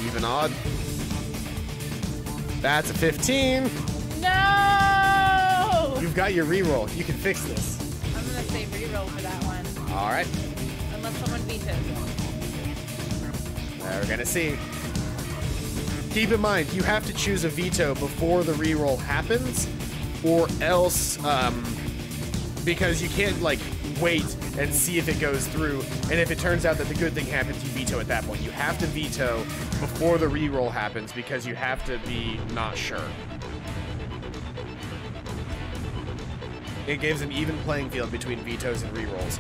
Even odd. That's a 15. No! You've got your reroll. You can fix this. I'm gonna say reroll for that one. All right. Unless someone vetoes it. We're gonna see. Keep in mind, you have to choose a veto before the reroll happens, or else, because you can't like wait and see if it goes through, and if it turns out that the good thing happens, you veto at that point. You have to veto before the reroll happens because you have to be not sure. It gives an even playing field between vetoes and rerolls.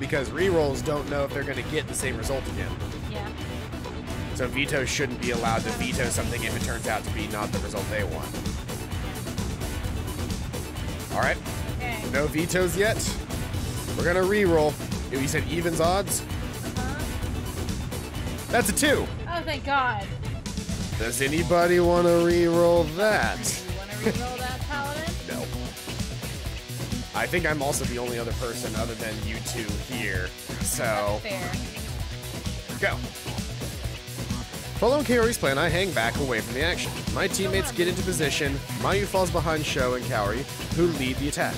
Because rerolls don't know if they're going to get the same result again. Yeah. So vetoes shouldn't be allowed to veto something if it turns out to be not the result they want. Alright. Okay. No vetoes yet. We're going to reroll. You said evens odds? That's a 2. Oh, thank God. Does anybody want to reroll that? You want to reroll that, Paladin? No. I think I'm also the only other person other than you two here. So, Fair. go. Following Kaori's plan, I hang back away from the action. My teammates get into position. Mayu falls behind Sho and Kaori, who lead the attack.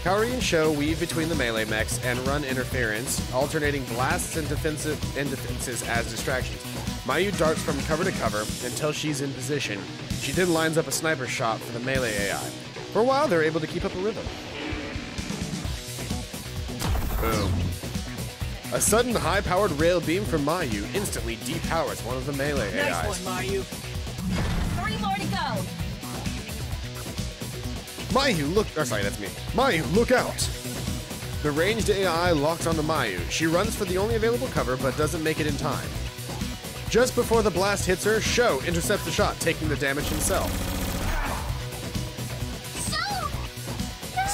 Kaori and Sho weave between the melee mechs and run interference, alternating blasts and defenses as distractions. Mayu darts from cover to cover until she's in position. She then lines up a sniper shot for the melee AI. For a while, they're able to keep up a rhythm. Boom. A sudden high-powered rail beam from Mayu instantly depowers one of the melee AIs. Nice one, Mayu. 3 more to go. Mayu, look. Oh, sorry, that's me. Mayu, look out! The ranged AI locks onto Mayu. She runs for the only available cover, but doesn't make it in time. Just before the blast hits her, Sho intercepts the shot, taking the damage himself.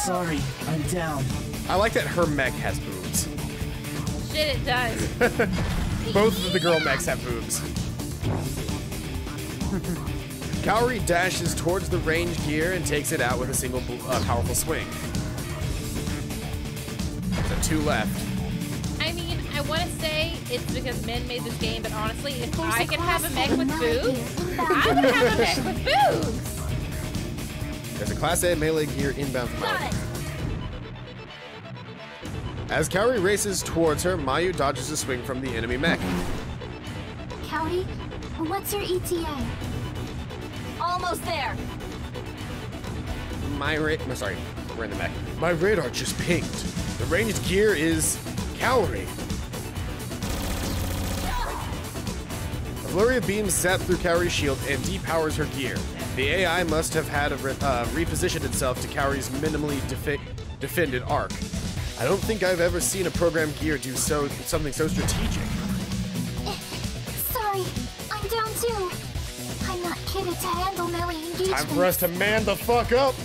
Sorry, I'm down. I like that her mech has boobs. Shit, it does. Both of the girl mechs have boobs. Kaori dashes towards the ranged gear and takes it out with a single powerful swing. So 2 left. I mean, I want to say it's because men made this game, but honestly, if I could have a mech with boobs, I would have a mech with boobs. There's a Class A melee gear inbound from Got Mayu. it. As Kaori races towards her, Mayu dodges a swing from the enemy mech. Kaori, what's your ETA? Almost there. Sorry, we're in the mech. My radar just pinged. The ranged gear is Kaori. A flurry of beams zap through Kaori's shield and depowers her gear. The AI must have had repositioned itself to Kaori's minimally defended arc. I don't think I've ever seen a programmed gear do something so strategic. Sorry, I'm down too. I'm not kitted to handle melee engagement. Time for us to man the fuck up!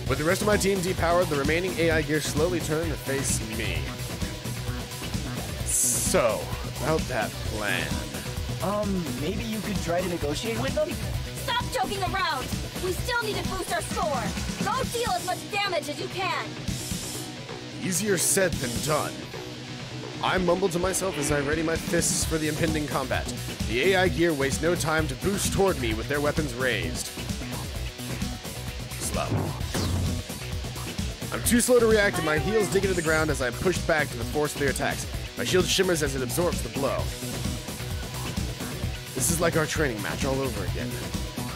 With the rest of my team depowered, the remaining AI gear slowly turn to face me. So, about that plan. Maybe you could try to negotiate with them? Stop joking around. We still need to boost our score. Go deal as much damage as you can. Easier said than done. I mumble to myself as I ready my fists for the impending combat. The AI gear wastes no time to boost toward me with their weapons raised. Slow. I'm too slow to react and my heels dig into the ground as I am pushed back to the force of their attacks. My shield shimmers as it absorbs the blow. This is like our training match all over again.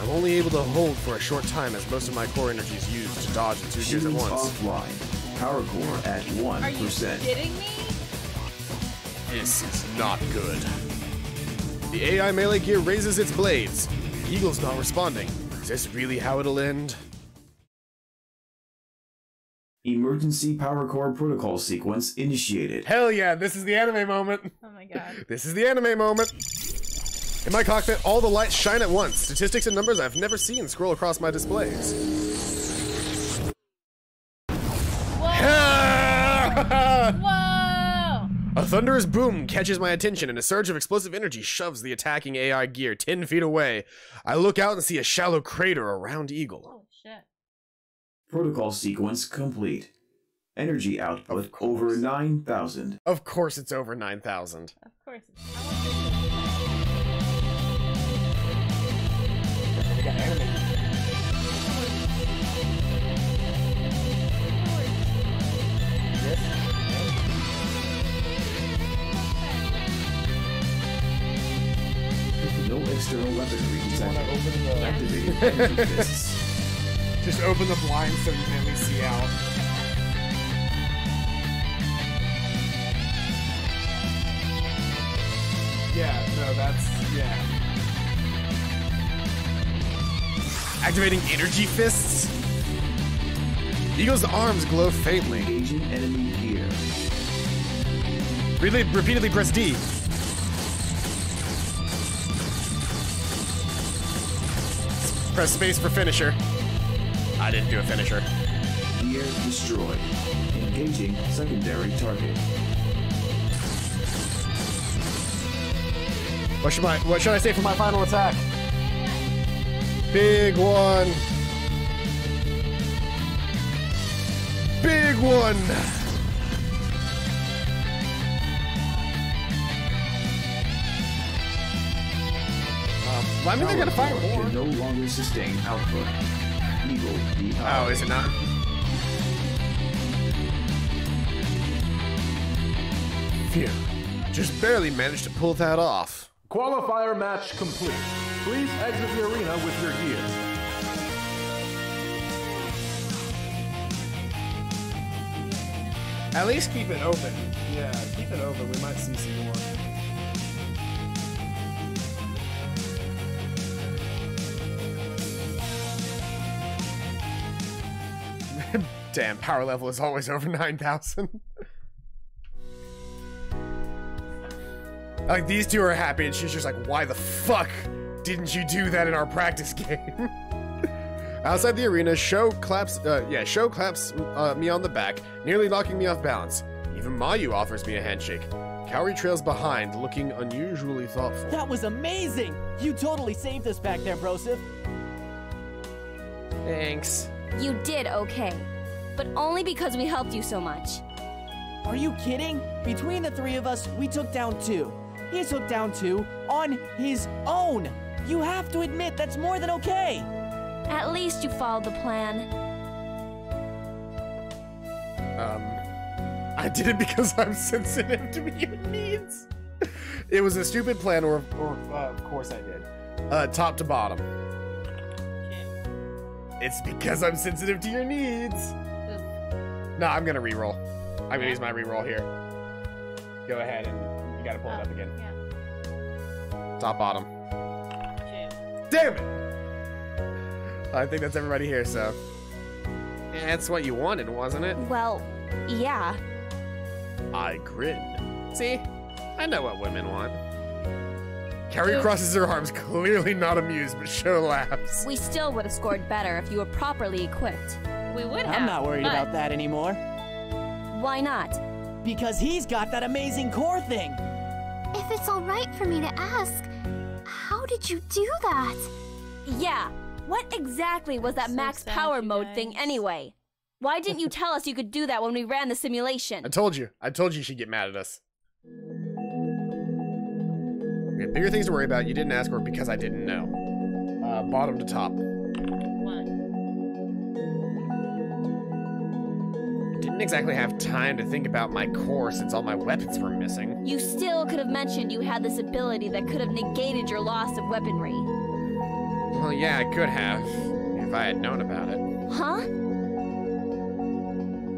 I'm only able to hold for a short time as most of my core energy is used to dodge in 2 gears at once. Offline. Power core at 1%. Are you kidding me? This is not good. The AI melee gear raises its blades. The eagle's not responding. Is this really how it'll end? Emergency power core protocol sequence initiated. Hell yeah, this is the anime moment. Oh my god. This is the anime moment. In my cockpit, all the lights shine at once. Statistics and numbers I've never seen scroll across my displays. Whoa! A thunderous boom catches my attention and a surge of explosive energy shoves the attacking AI gear 10 feet away. I look out and see a shallow crater around Eagle. Oh shit. Protocol sequence complete. Energy output over 9,000. Of course it's over 9,000. Of course. No external weaponry detected. Activating energy fists. Just open the blinds so you can at least see out. Yeah, no, that's, yeah. Activating energy fists? Eagle's arms glow faintly. Engaging enemy gear. Repeatedly press D. Press space for finisher. I didn't do a finisher. Gear destroyed. Engaging secondary target. What should I say for my final attack? Big one. Big one. I mean, they're gonna fire more. Can no longer sustain output. Eagle depowered. Oh, is it not? Phew. Just barely managed to pull that off. Qualifier match complete. Please exit the arena with your gear. At least keep it open. Yeah, keep it open. We might see some more. Damn, power level is always over 9,000. Like, these two are happy, and she's just like, why the fuck didn't you do that in our practice game? Outside the arena, Sho claps me on the back, nearly knocking me off balance. Even Mayu offers me a handshake. Kaori trails behind, looking unusually thoughtful. That was amazing! You totally saved us back there, Broseph. Thanks. You did okay, but only because we helped you so much. Are you kidding? Between the three of us, we took down 2. He took down 2 on his own. You have to admit that's more than okay. At least you followed the plan. I did it because I'm sensitive to your needs. It was a stupid plan, or of course I did. Top to bottom. It's because I'm sensitive to your needs. No, I'm gonna reroll. I'm gonna use my reroll here. Go ahead and you gotta pull it up again. Yeah. Top bottom. Damn it! I think that's everybody here, so. Yeah, that's what you wanted, wasn't it? Well, yeah. I grin. See? I know what women want. Kaori crosses her arms, clearly not amused, but Sho laughs. We still would have scored better if you were properly equipped. We would have. I'm not worried about that anymore. Why not? Because he's got that amazing core thing. If it's alright for me to ask, how did you do that? Yeah. What exactly was that max power mode thing anyway? Why didn't you tell us you could do that when we ran the simulation? I told you she'd get mad at us. We had bigger things to worry about. You didn't ask for it because I didn't know. Bottom to top. Didn't exactly have time to think about my core since all my weapons were missing. You still could have mentioned you had this ability that could have negated your loss of weaponry. Well, yeah, I could have, if I had known about it. Huh?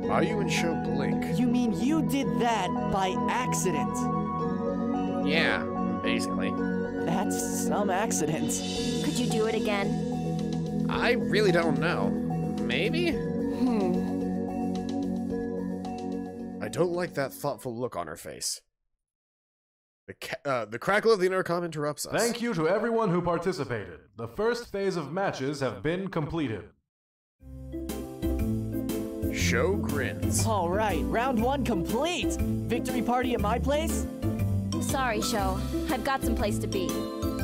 Mayu and Sho blink. You mean you did that by accident? Yeah, basically. That's some accident. Could you do it again? I really don't know. Maybe? I don't like that thoughtful look on her face. The crackle of the intercom interrupts us. Thank you to everyone who participated. The first phase of matches have been completed. Sho grins. All right, round 1 complete. Victory party at my place? Sorry, Sho. I've got some place to be.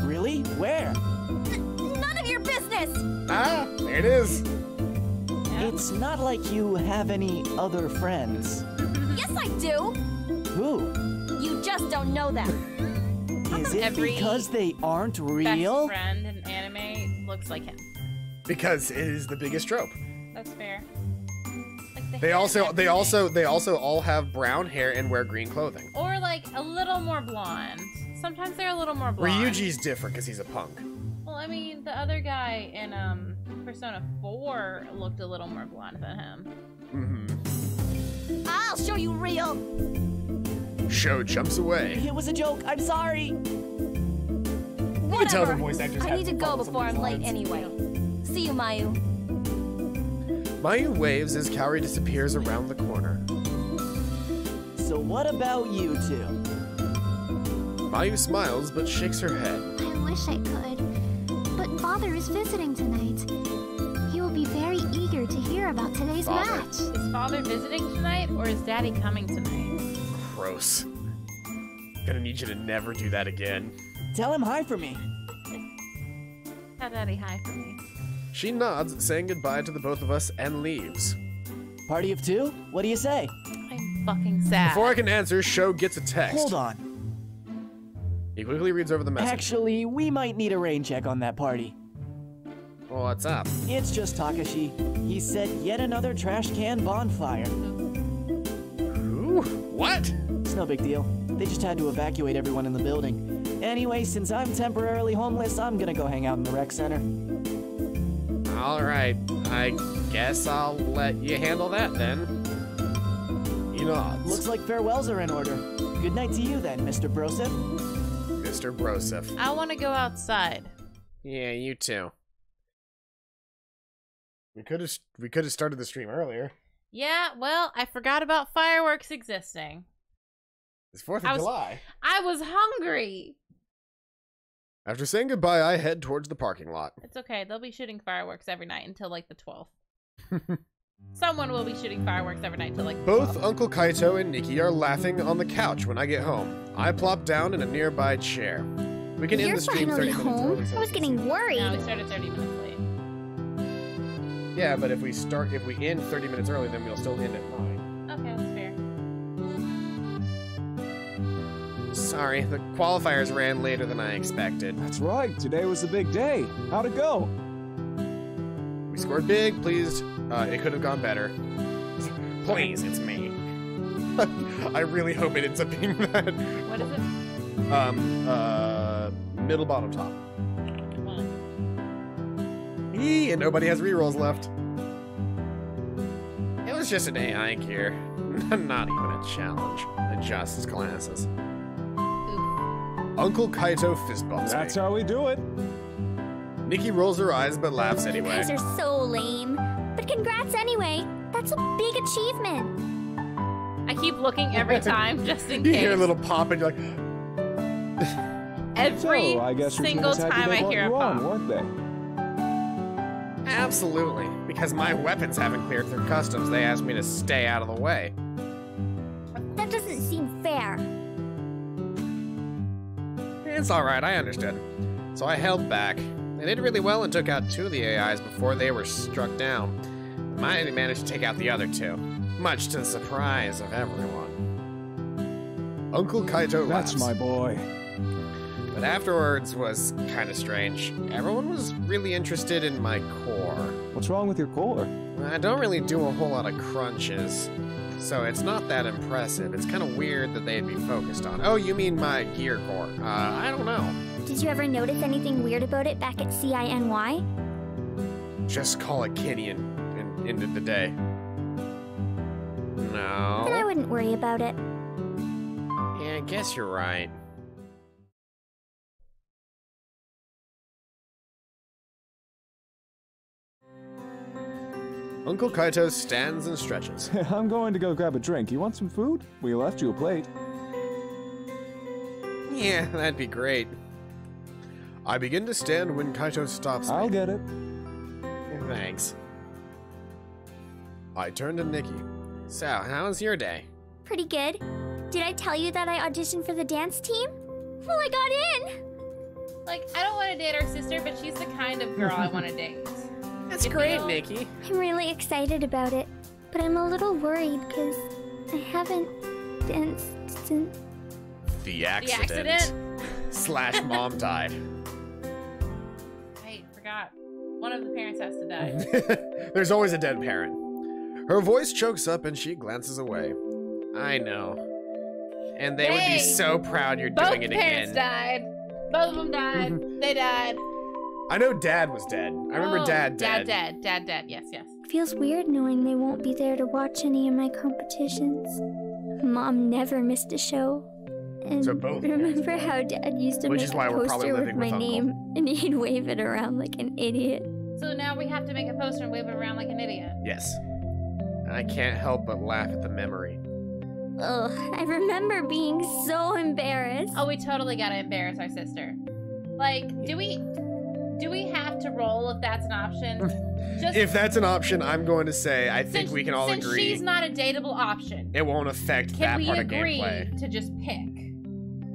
Really? Where? None of your business! Ah, there it is. It's not like you have any other friends. Yes, I do! Who? You just don't know them. Is it because they aren't real? Best friend in anime looks like him. Because it is the biggest trope. That's fair. They also all have brown hair and wear green clothing. Or like a little more blonde. Sometimes they're a little more blonde. Ryuji's different because he's a punk. Well, I mean, the other guy in Persona 4 looked a little more blonde than him. I'll show you real. Sho jumps away. It was a joke. I'm sorry. You can tell the voice actors I need to go before I'm late anyway. See you, Mayu. Mayu waves as Kaori disappears around the corner. So what about you two? Mayu smiles but shakes her head. I wish I could, but Father is visiting tonight. He will be very eager to hear about today's match. Is Father visiting tonight, or is Daddy coming tonight? Gross. Gonna need you to never do that again. Tell him hi for me. Tell Daddy hi for me. She nods, saying goodbye to the both of us, and leaves. Party of 2? What do you say? I'm fucking sad. Before I can answer, Sho gets a text. Hold on. He quickly reads over the message. Actually, we might need a rain check on that party. Well, what's up? It's just Takashi. He said yet another trash can bonfire. Who? What? It's no big deal. They just had to evacuate everyone in the building. Anyway, since I'm temporarily homeless, I'm gonna go hang out in the rec center. Alright, I guess I'll let you handle that then. He nods. Looks like farewells are in order. Good night to you then, Mr. Broseph. Mr. Broseph. I want to go outside. Yeah, you too. We could have started the stream earlier. Yeah, well, I forgot about fireworks existing. It's 4th of July. I was hungry. After saying goodbye, I head towards the parking lot. It's okay. They'll be shooting fireworks every night until like the 12th. Someone will be shooting fireworks every night till like Both Uncle Kaito and Nikki are laughing on the couch when I get home. I plop down in a nearby chair. We can end the stream 30 minutes early. I was getting worried. No, we started 30 minutes late. Yeah, but if we end 30 minutes early, then we'll still end at 9. Okay, that's fair. Sorry, the qualifiers ran later than I expected. That's right. Today was the big day. How'd it go? We scored big, pleased. It could have gone better. Please, it's me. I really hope it ends up being that. What is it? Middle, bottom, top. Eee, and nobody has rerolls left. It was just an AI gear. Not even a challenge. Adjusts classes. Uncle Kaito fist bumps That's me. how we do it. Nikki rolls her eyes but laughs anyway. You guys are so lame. But congrats anyway. That's a big achievement. I keep looking every time just in You case. hear a little pop and you're like... Every So, I guess your single teammates had to time I make hear a one, pop. weren't they? Absolutely. Because my weapons haven't cleared through customs, they asked me to stay out of the way. That doesn't seem fair. It's alright, I understood. So I held back. They did really well and took out 2 of the AIs before they were struck down. I managed to take out the other 2, much to the surprise of everyone. Uncle Kaito laughs. That's my boy. But afterwards was kind of strange. Everyone was really interested in my core. What's wrong with your core? I don't really do a whole lot of crunches, so it's not that impressive. It's kind of weird that they'd be focused on. Oh, you mean my gear core? I don't know. Did you ever notice anything weird about it back at CINY? Just call it Kitty and end of the day. Then I No. wouldn't worry about it. Yeah, I guess you're right. Uncle Kaito stands and stretches. I'm going to go grab a drink. You want some food? We left you a plate. Yeah, that'd be great. I begin to stand when Kaito stops me. I'll get it. Thanks. I turn to Nikki. So, how was your day? Pretty good. Did I tell you that I auditioned for the dance team? Well, I got in! Like, I don't want to date our sister, but she's the kind of girl I want to date. That's great, Nikki. I'm really excited about it, but I'm a little worried because I haven't danced since... The accident. Slash mom died. I forgot. One of the parents has to die. There's always a dead parent. Her voice chokes up and she glances away. I know. And they would be so proud you're doing it Both parents again. died. Both of them died. They died. I know Dad was dead. I remember Dad dead. Dad dead. Yes, yes. Feels weird knowing they won't be there to watch any of my competitions. Mom never missed a show. And So both remember how Dad used to Which make is why a we're probably poster with living my with Uncle. name and he'd wave it around like an idiot? So now we have to make a poster and wave it around like an idiot. Yes. I can't help but laugh at the memory. Ugh, I remember being so embarrassed. Oh, we totally gotta embarrass our sister. Like, do we have to roll if that's an option? Just If that's an option, I'm going to say I think we can all since agree she's not a dateable option, it won't affect can that we part agree of gameplay. to just pick?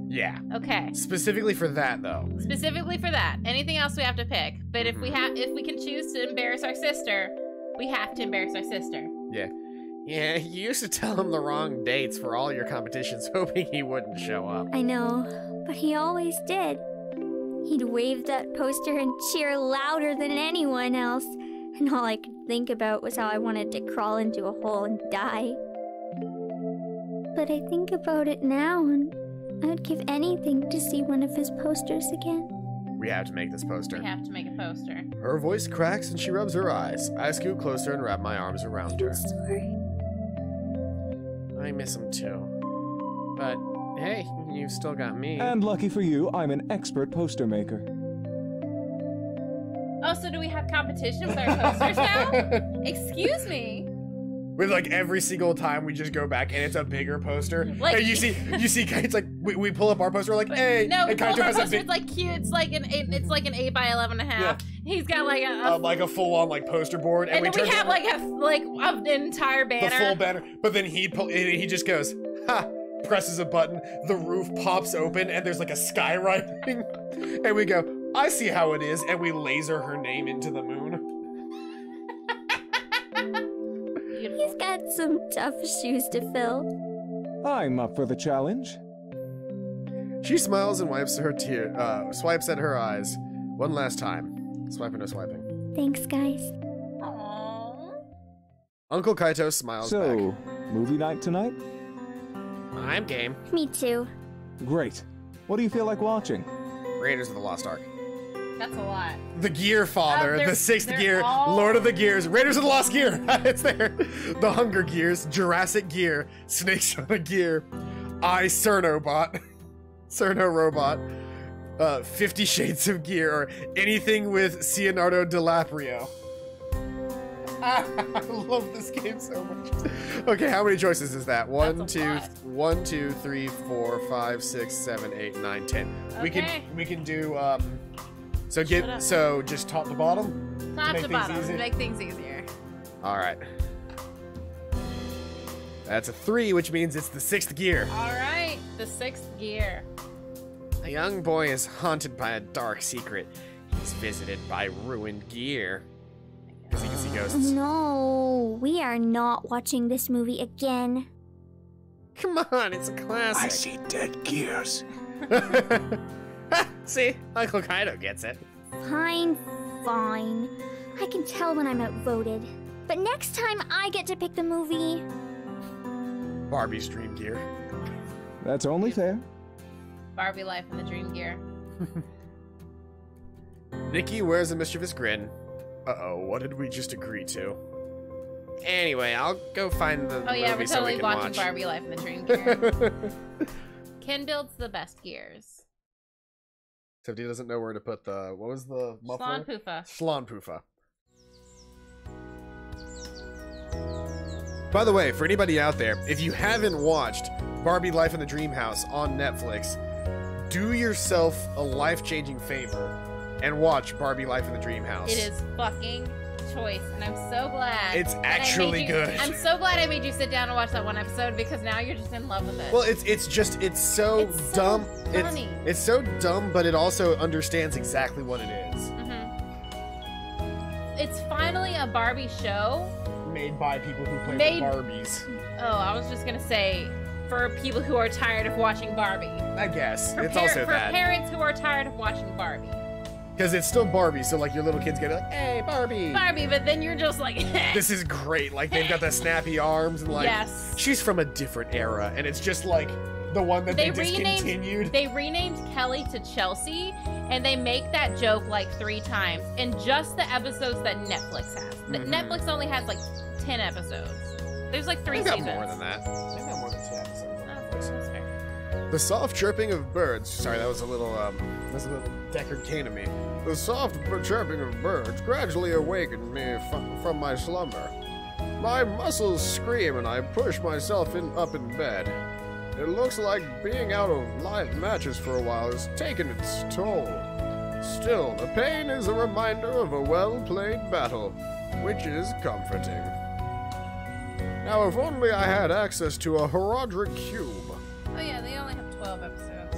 Yeah. Okay. Specifically for that, though. Specifically for that. Anything else we have to pick. But if we can choose to embarrass our sister, we have to embarrass our sister. Yeah. Yeah, you used to tell him the wrong dates for all your competitions, hoping he wouldn't show up. I know, but he always did. He'd wave that poster and cheer louder than anyone else, and all I could think about was how I wanted to crawl into a hole and die. But I think about it now, and I'd give anything to see one of his posters again. We have to make this poster. We have to make a poster. Her voice cracks and she rubs her eyes. I scoot closer and wrap my arms around her. I'm sorry. I miss him too. But hey, you've still got me. And lucky for you, I'm an expert poster maker. Oh, so do we have competition with our posters now? Excuse me. With like every single time we just go back and it's a bigger poster. Like and you see, it's like we pull up our poster, we're like, hey, no, and Kaito has a poster, it's like cute. It's like an 8 by 11.5. Yeah. He's got like a full on like poster board, and then we have like an entire banner. The full banner, but then he just goes, ha, presses a button, the roof pops open, and there's like a skywriting, and we go, I see how it is, and we laser her name into the moon. He's got some tough shoes to fill. I'm up for the challenge. She smiles and wipes her swipes at her eyes one last time. Swiping or swiping. Thanks, guys. Aww. Uncle Kaito smiles back. So, movie night tonight? I'm game. Me too. Great. What do you feel like watching? Raiders of the Lost Ark. That's a lot. The Gear Father, the 6th Gear, all... Lord of the Gears, Raiders of the Lost Gear. It's there. The Hunger Gears, Jurassic Gear, Snakes on a Gear, Cernobot, Cerno Robot, 50 Shades of Gear, or anything with Leonardo DiCaprio. I love this game so much. Okay, how many choices is that? 1, 2, 3, 4, 5, 6, 7, 8, 9, 10. Okay. We can do so just top to bottom? Top to bottom, to make things easier. Alright. That's a 3, which means it's the 6th gear. Alright, the 6th gear. A young boy is haunted by a dark secret. He's visited by ruined gear. Because he can see ghosts. No, we are not watching this movie again. Come on, it's a classic. I see dead gears. See, Uncle Kaito gets it. Fine. I can tell when I'm outvoted. But next time I get to pick the movie. Barbie's Dream Gear. That's only fair. Barbie Life in the Dream Gear. Nikki wears a mischievous grin. Uh-oh, what did we just agree to? Anyway, I'll go find the movie we're so we totally can watching watch. Barbie Life in the Dream Gear. Ken builds the best gears. Tiffany doesn't know where to put the... What was the muffler? Schlon Poofa. By the way, for anybody out there, if you haven't watched Barbie Life in the Dream House on Netflix, do yourself a life-changing favor and watch Barbie Life in the Dream House. It is fucking choice, and I'm so glad. It's actually good. I'm so glad I made you sit down and watch that one episode because now you're just in love with it. Well, it's so dumb. Funny. It's so dumb, but it also understands exactly what it is. It's finally a Barbie show. Made by people who play with Barbies. Oh, I was just gonna say, for people who are tired of watching Barbie. I guess. It's also that. For parents who are tired of watching Barbie. Because it's still Barbie, so like your little kids get like, hey, Barbie. Barbie, but then you're just like, this is great. Like they've got the snappy arms and like, she's from a different era. And it's just like the one that they discontinued. They renamed Kelly to Chelsea, and they make that joke like 3 times in just the episodes that Netflix has. Netflix only has like 10 episodes. There's like 3 seasons. More than that. They've got more than 10 episodes. That's fair. The soft chirping of birds. Sorry, that was a little Deckard Cain of me. The soft chirping of birds gradually awakened me from my slumber. My muscles scream and I push myself up in bed. It looks like being out of light matches for a while has taken its toll. Still, the pain is a reminder of a well-played battle, which is comforting. Now, if only I had access to a Herodric cube. Oh yeah, they only have 12 episodes.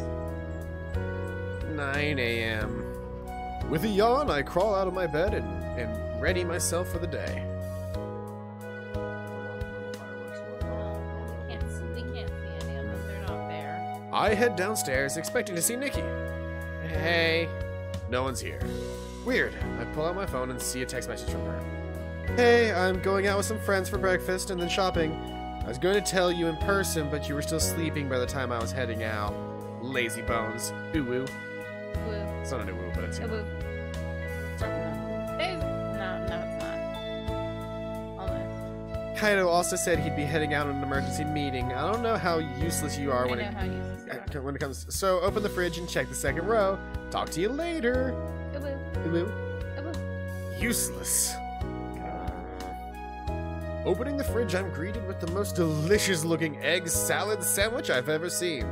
9 a.m. With a yawn, I crawl out of my bed and ready myself for the day. We can't see any of them. They're not there. I head downstairs, expecting to see Nikki. Hey. No one's here. Weird. I pull out my phone and see a text message from her. Hey, I'm going out with some friends for breakfast and then shopping. I was going to tell you in person, but you were still sleeping by the time I was heading out. Lazy bones. Ooh woo. Woo. It's not a woo, but it's a woo. No, it's not. Almost. Kaido also said he'd be heading out on an emergency meeting. I don't know how useless you are when it comes. So open the fridge and check the second row. Talk to you later. Useless. Opening the fridge, I'm greeted with the most delicious-looking egg salad sandwich I've ever seen.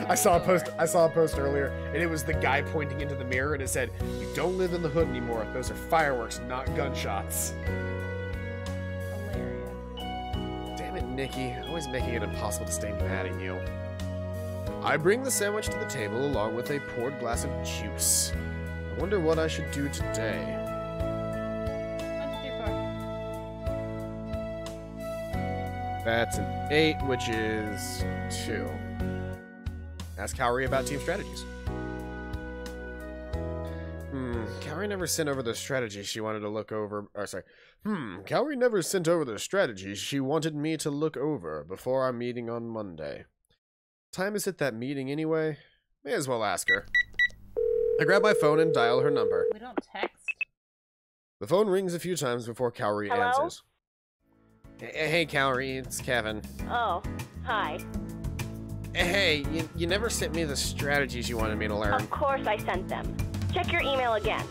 I saw a post earlier, and it was the guy pointing into the mirror, and it said, "You don't live in the hood anymore. Those are fireworks, not gunshots." Hilarious. Damn it, Nikki. Always making it impossible to stay mad at you. I bring the sandwich to the table along with a poured glass of juice. I wonder what I should do today. 1, 2, 3, 4. That's an 8, which is 2. Ask Kaori about team strategies. Kaori never sent over the strategies she wanted to look over. Kaori never sent over the strategies she wanted me to look over before our meeting on Monday. Time is at that meeting anyway? May as well ask her. I grab my phone and dial her number. We don't text. The phone rings a few times before Kaori answers. Hey, Kaori, it's Kevin. Oh, hi. Hey, you never sent me the strategies you wanted me to learn. Of course I sent them. Check your email again.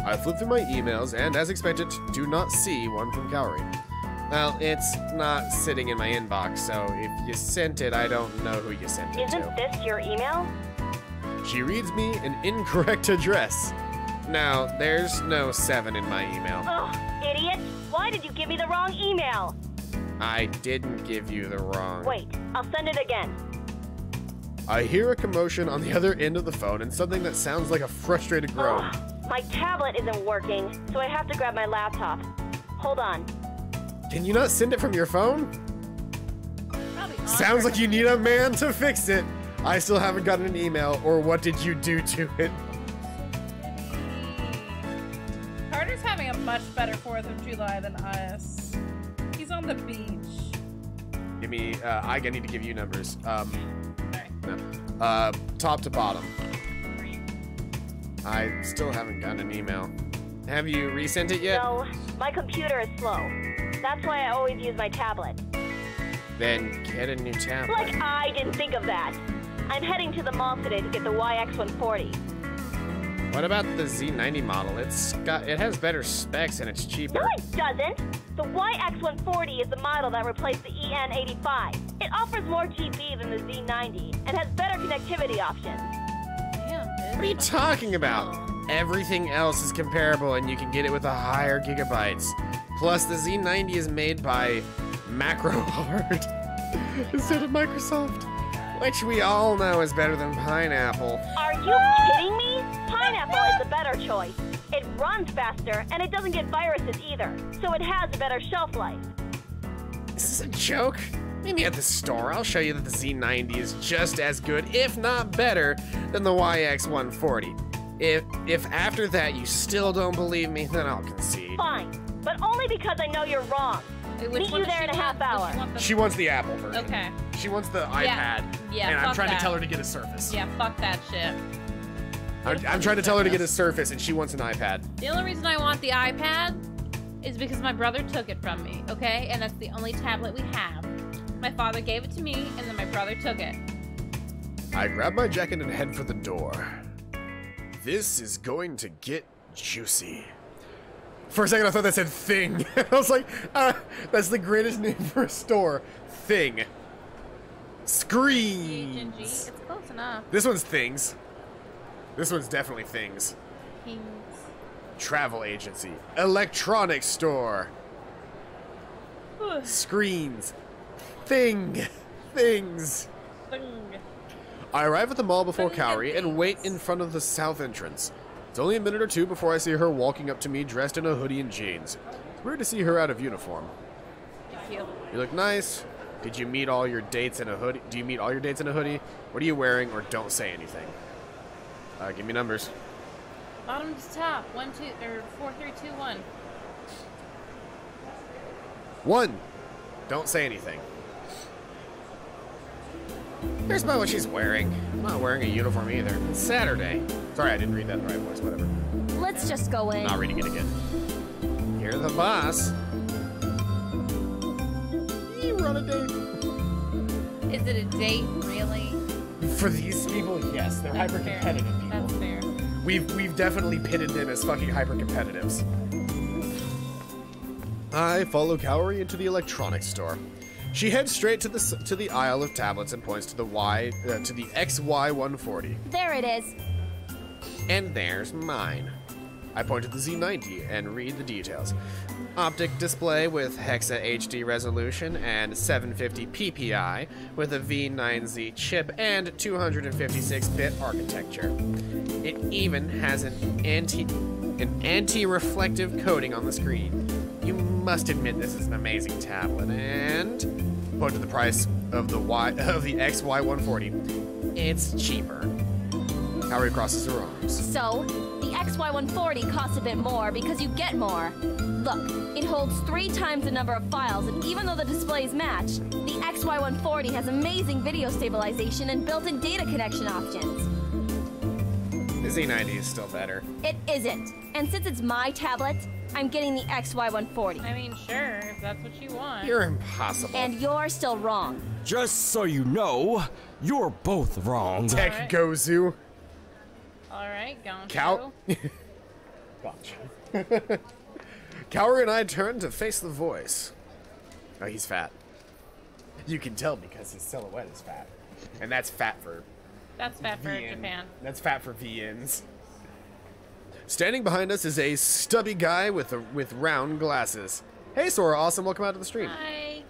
I flip through my emails and, as expected, do not see one from Kaori. Well, it's not sitting in my inbox, so if you sent it, I don't know who you sent it to. Isn't this your email? She reads me an incorrect address. Now, there's no 7 in my email. Ugh, idiot! Why did you give me the wrong email? I didn't give you the wrong... Wait, I'll send it again. I hear a commotion on the other end of the phone and something that sounds like a frustrated groan. Ugh, my tablet isn't working, so I have to grab my laptop. Hold on. Can you not send it from your phone? Sounds like you need a man to fix it. I still haven't gotten an email, or what did you do to it? Carter's having a much better 4th of July than us. He's on the beach. Give me, I need to give you numbers. No. Top to bottom. I still haven't gotten an email. Have you resent it yet? No, my computer is slow. That's why I always use my tablet. Then get a new tablet. Like I didn't think of that. I'm heading to the mall today to get the YX140. What about the Z90 model? It has better specs and it's cheaper. No, it doesn't. The YX140 is the model that replaced the EN85. It offers more GB than the Z90 and has better connectivity options. Damn, bitch. What are you talking about? Everything else is comparable and you can get it with a higher gigabytes. Plus, the Z90 is made by MacroHard instead of Microsoft, which we all know is better than Pineapple. Are you kidding me? Pineapple is the better choice. It runs faster, and it doesn't get viruses either, so it has a better shelf life. Is this a joke? Meet me at the store. I'll show you that the Z90 is just as good, if not better, than the YX140. If after that you still don't believe me, then I'll concede. Fine, but only because I know you're wrong. Meet you there in a half hour. She wants the Apple version. Okay. She wants the iPad. Yeah, and I'm trying that. to tell her to get a Surface. Yeah, fuck that shit. I'm trying to tell her to get a Surface, and she wants an iPad. The only reason I want the iPad is because my brother took it from me, okay? And that's the only tablet we have. My father gave it to me, and then my brother took it. I grab my jacket and head for the door. This is going to get juicy. For a second, I thought that said Thing. I was like, that's the greatest name for a store. Thing. Screens. It's close enough. This one's Things. This one's definitely Things. Things. Travel agency. Electronics store. Screens. Thing. Things. Thing. I arrive at the mall before Kaori and wait in front of the south entrance. It's only a minute or two before I see her walking up to me dressed in a hoodie and jeans. It's weird to see her out of uniform. You look nice. Did you meet all your dates in a hoodie? Do you meet all your dates in a hoodie? What are you wearing, or don't say anything? Give me numbers. Bottom to top. 1, 2, or 4, 3, 2, 1. 1. Don't say anything. Here's about what she's wearing. I'm not wearing a uniform either. It's Saturday. Sorry, I didn't read that in the right voice. Whatever. Let's just go in. Not reading it again. You're the boss. You run a date. Is it a date, really? For these people, yes. They're That's hyper-competitive fair. people. That's fair. We've definitely pitted them as fucking hyper-competitives. I follow Kaori into the electronics store. She heads straight to the aisle of tablets and points to the XY140. There it is. And there's mine. I point to the Z90 and read the details. Optic display with Hexa HD resolution and 750 PPI with a V9Z chip and 256-bit architecture. It even has an anti-reflective coating on the screen. You must admit this is an amazing tablet, and point to the price of the XY140. It's cheaper. Kaori crosses her arms. So, the XY140 costs a bit more because you get more. Look, it holds 3 times the number of files, and even though the displays match, the XY140 has amazing video stabilization and built-in data connection options. The Z90 is still better. It isn't. And since it's my tablet, I'm getting the XY140. I mean, sure, if that's what you want. You're impossible. And you're still wrong. Just so you know, you're both wrong. Tech Alright. Gozu. Alright, gone. Cow. Gotcha. Kaori and I turn to face the voice. Oh, he's fat. You can tell because his silhouette is fat. And that's fat for... That's fat for VN. Japan. That's fat for VNs. Standing behind us is a stubby guy with round glasses. Hey, Sora, awesome. Welcome out to the stream. Hi.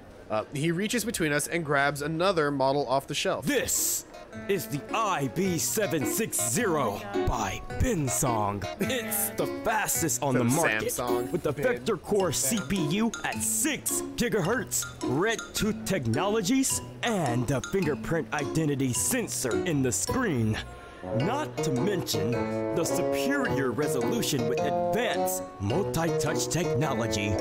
He reaches between us and grabs another model off the shelf. This is the IB760 by Bensong. It's the fastest on the market Samsung with the vector core CPU at 6 gigahertz, red tooth technologies, and a fingerprint identity sensor in the screen. Not to mention the superior resolution with advanced multi-touch technology.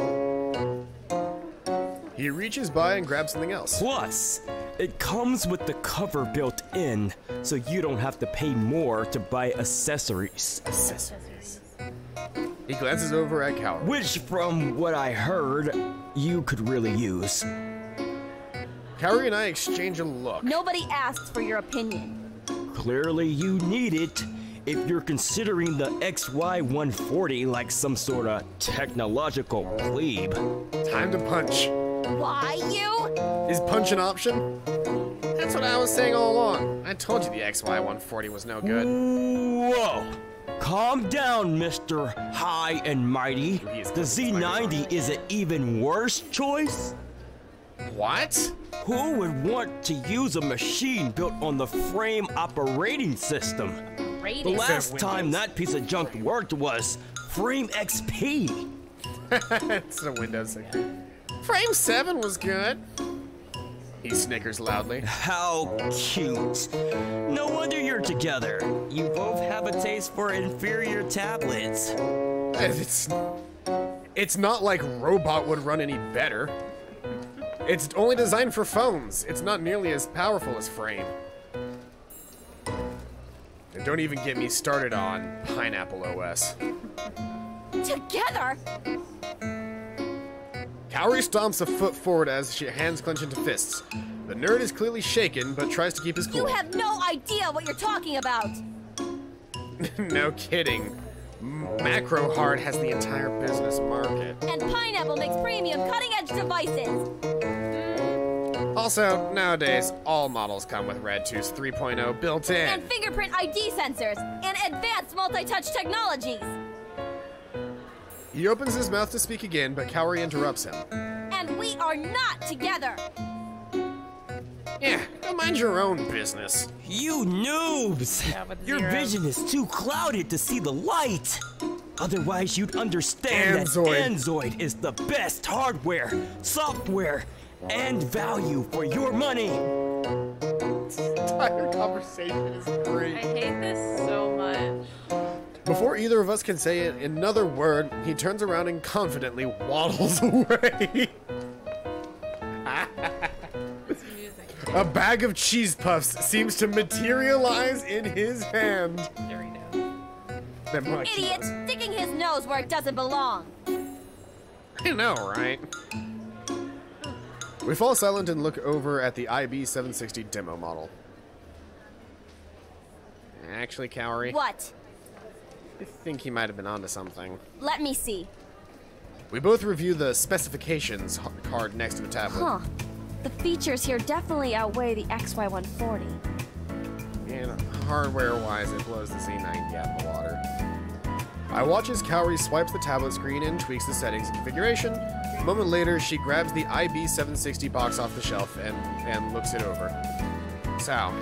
He reaches by and grabs something else. Plus, it comes with the cover built in, so you don't have to pay more to buy accessories. He glances over at Kaori. Which, from what I heard, you could really use. Kaori and I exchange a look. Nobody asked for your opinion. Clearly you need it if you're considering the XY140 like some sort of technological plebe. Time to punch. Why you? Is punch an option? That's what I was saying all along. I told you the XY140 was no good. Whoa! Calm down, Mr. High and Mighty. The Z90 is an even worse choice? What? Who would want to use a machine built on the Frame operating system? The last time that piece of junk worked was Frame XP. It's a Windows thing. Frame 7 was good. He snickers loudly. How cute. No wonder you're together. You both have a taste for inferior tablets. It's not like Robot would run any better. It's only designed for phones. It's not nearly as powerful as Frame. And don't even get me started on Pineapple OS. Together? Kaori stomps a foot forward as she hands clench into fists. The nerd is clearly shaken, but tries to keep his cool. You have no idea what you're talking about. No kidding. Macro Hard has the entire business market. And Pineapple makes premium cutting-edge devices. Also, nowadays, all models come with RedTooth 3.0 built in. And fingerprint ID sensors. And advanced multi-touch technologies. He opens his mouth to speak again, but Kaori interrupts him. And we are not together. Yeah, go mind your own business. You noobs! Your vision is too clouded to see the light. Otherwise, you'd understand that Android is the best hardware, software, and value for your money. This entire conversation is great. I hate this so much. Before either of us can say another word, he turns around and confidently waddles away. A bag of cheese puffs seems to materialize in his hand. Doritos. They're much Idiot! Sticking his nose where it doesn't belong. I know, right? We fall silent and look over at the IB760 demo model. Actually, Cowrie. What? I think he might have been onto something. Let me see. We both review the specifications card next to the tablet. Huh. The features here definitely outweigh the XY140. And hardware-wise, it blows the Z90 out of the water. I watch as Cowrie swipes the tablet screen and tweaks the settings and configuration. A moment later, she grabs the IB760 box off the shelf and looks it over. So,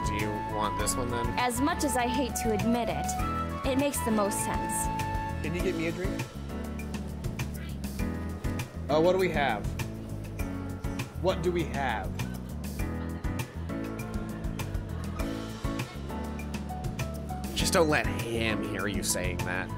do you want this one then? As much as I hate to admit it, it makes the most sense. Can you get me a drink? Oh, what do we have? What do we have? Just don't let him hear you saying that.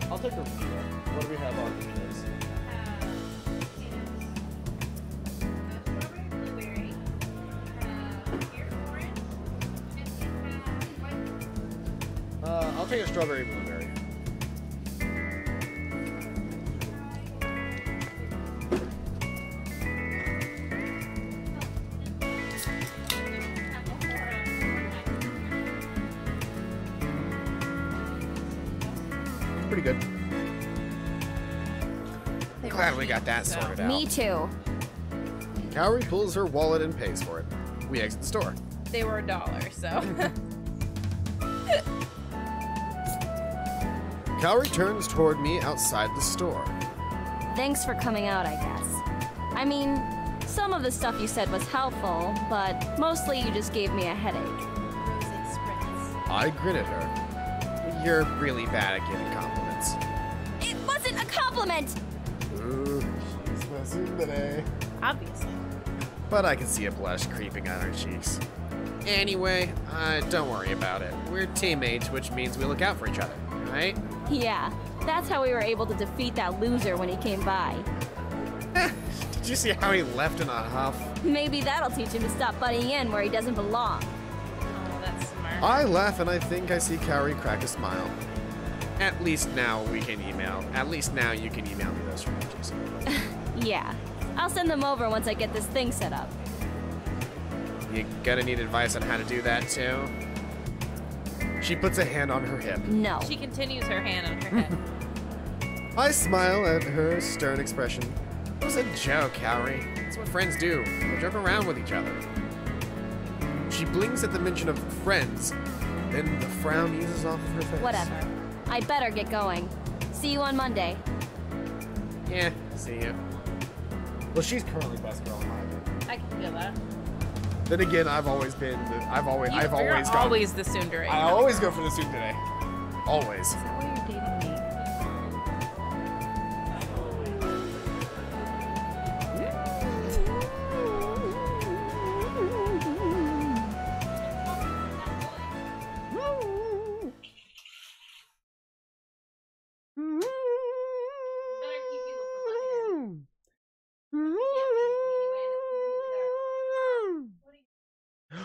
I'll take a Vita. What do we have on Vitas? I'll take a strawberry blueberry. Pretty good. Glad we got that sorted out. Me too. Cowrie pulls her wallet and pays for it. We exit the store. They were $1, so. Cowrie turns toward me outside the store. Thanks for coming out, I guess. I mean, some of the stuff you said was helpful, but mostly you just gave me a headache. I grin at her. You're really bad at giving compliments. It wasn't a compliment! Ooh, she's messing today. Obviously. But I can see a blush creeping on her cheeks. Anyway, don't worry about it. We're teammates, which means we look out for each other, right? Yeah, that's how we were able to defeat that loser when he came by. Did you see how he left in a huff? Maybe that'll teach him to stop butting in where he doesn't belong. Oh, that's smart. I laugh and I think I see Cowrie crack a smile. At least now we can email. At least now you can email me those strategies. Yeah, I'll send them over once I get this thing set up. You gonna need advice on how to do that too? She puts a hand on her hip. No. She continues her hand on her head. I smile at her stern expression. It was a joke, Cowrie. It's what friends do. They joke around with each other. She blinks at the mention of friends, then the frown eases off of her face. Whatever. I better get going. See you on Monday. Yeah, see you. Well, she's currently best girl in my opinion. I can feel that. Then again, I've always been. I've always You're gone. always the tsundere. I always go for the tsundere. Always. Is that why you're dating me?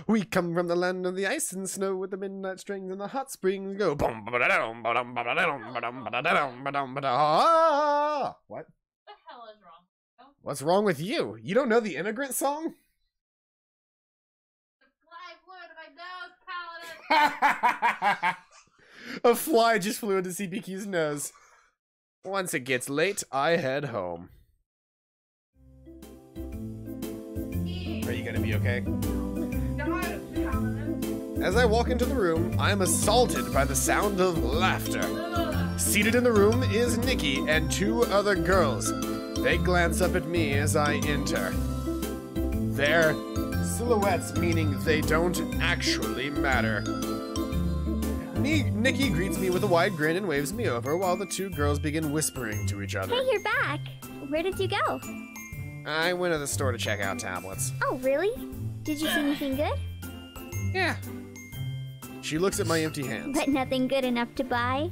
We come from the land of the ice and snow with the midnight strings and the hot springs go. What? What the hell is wrong? What's wrong with you? You don't know the immigrant song? The fly flew into my nose, Paladin! A fly just flew into CBQ's nose. Once it gets late, I head home. Are you gonna be okay? As I walk into the room, I am assaulted by the sound of laughter. Seated in the room is Nikki and two other girls. They glance up at me as I enter. They're silhouettes, meaning they don't actually matter. Nikki greets me with a wide grin and waves me over while the two girls begin whispering to each other. Hey, you're back. Where did you go? I went to the store to check out tablets. Oh, really? Did you see anything good? Yeah. She looks at my empty hands. But nothing good enough to buy?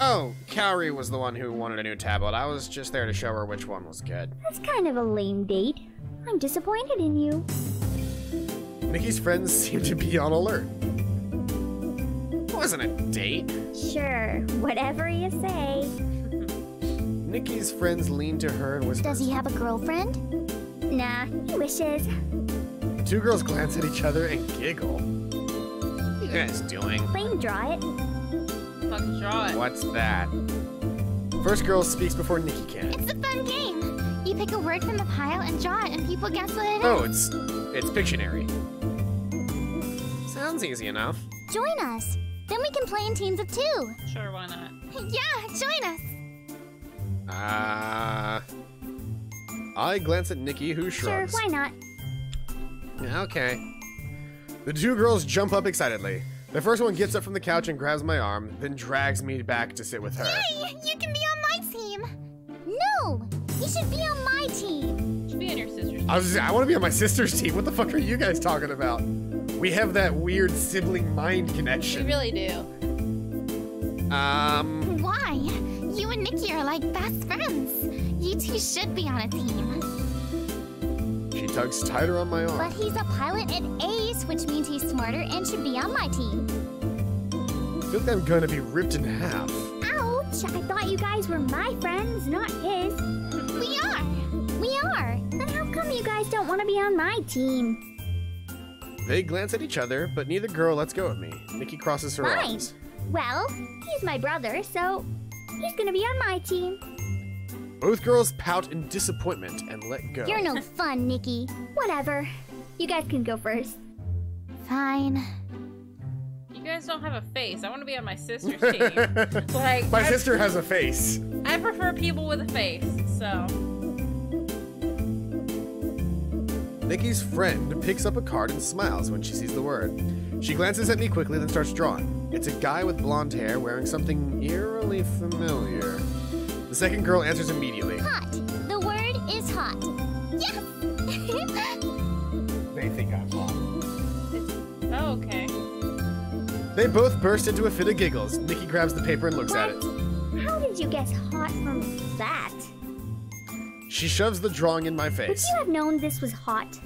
Oh, Kaori was the one who wanted a new tablet. I was just there to show her which one was good. That's kind of a lame date. I'm disappointed in you. Nikki's friends seem to be on alert. It wasn't a date. Sure, whatever you say. Nikki's friends lean to her and whisper. Does he have a girlfriend? Nah, he wishes. The two girls glance at each other and giggle. What are you guys doing? Playing draw it. Fuck, draw it. What's that? First girl speaks before Nikki can. It's a fun game. You pick a word from the pile and draw it, and people guess what it is. Oh, it's Pictionary. Sounds easy enough. Join us. Then we can play in teams of 2. Sure, why not? Yeah, join us. I glance at Nikki, who Sure, shrugs. why not? Okay. The two girls jump up excitedly. The first one gets up from the couch and grabs my arm, then drags me back to sit with her. Yay! You can be on my team. No, you should be on my team. You should be on your sister's team. I want to be on my sister's team. What the fuck are you guys talking about? We have that weird sibling mind connection. We really do. Why? You and Nikki are like best friends. You two should be on a team. She tugs tighter on my arm. But he's a pilot at Ace, which means he's smarter and should be on my team. I feel like I'm gonna be ripped in half. Ouch! I thought you guys were my friends, not his. We are. We are. Then how come you guys don't want to be on my team? They glance at each other, but neither girl lets go of me. Nikki crosses her Fine. arms. Well, he's my brother, so he's gonna be on my team. Both girls pout in disappointment and let go. You're no fun, Nikki. Whatever. You guys can go first. Fine. You guys don't have a face. I want to be on my sister's team. Like, My sister has a face. I prefer people with a face, so. Nikki's friend picks up a card and smiles when she sees the word. She glances at me quickly, then starts drawing. It's a guy with blonde hair wearing something eerily familiar. The second girl answers immediately. Hot. The word is hot. Yes! They think I'm hot. Oh, okay. They both burst into a fit of giggles. Nikki grabs the paper and looks at it. How did you guess hot from that? She shoves the drawing in my Would face. you have known this was hot?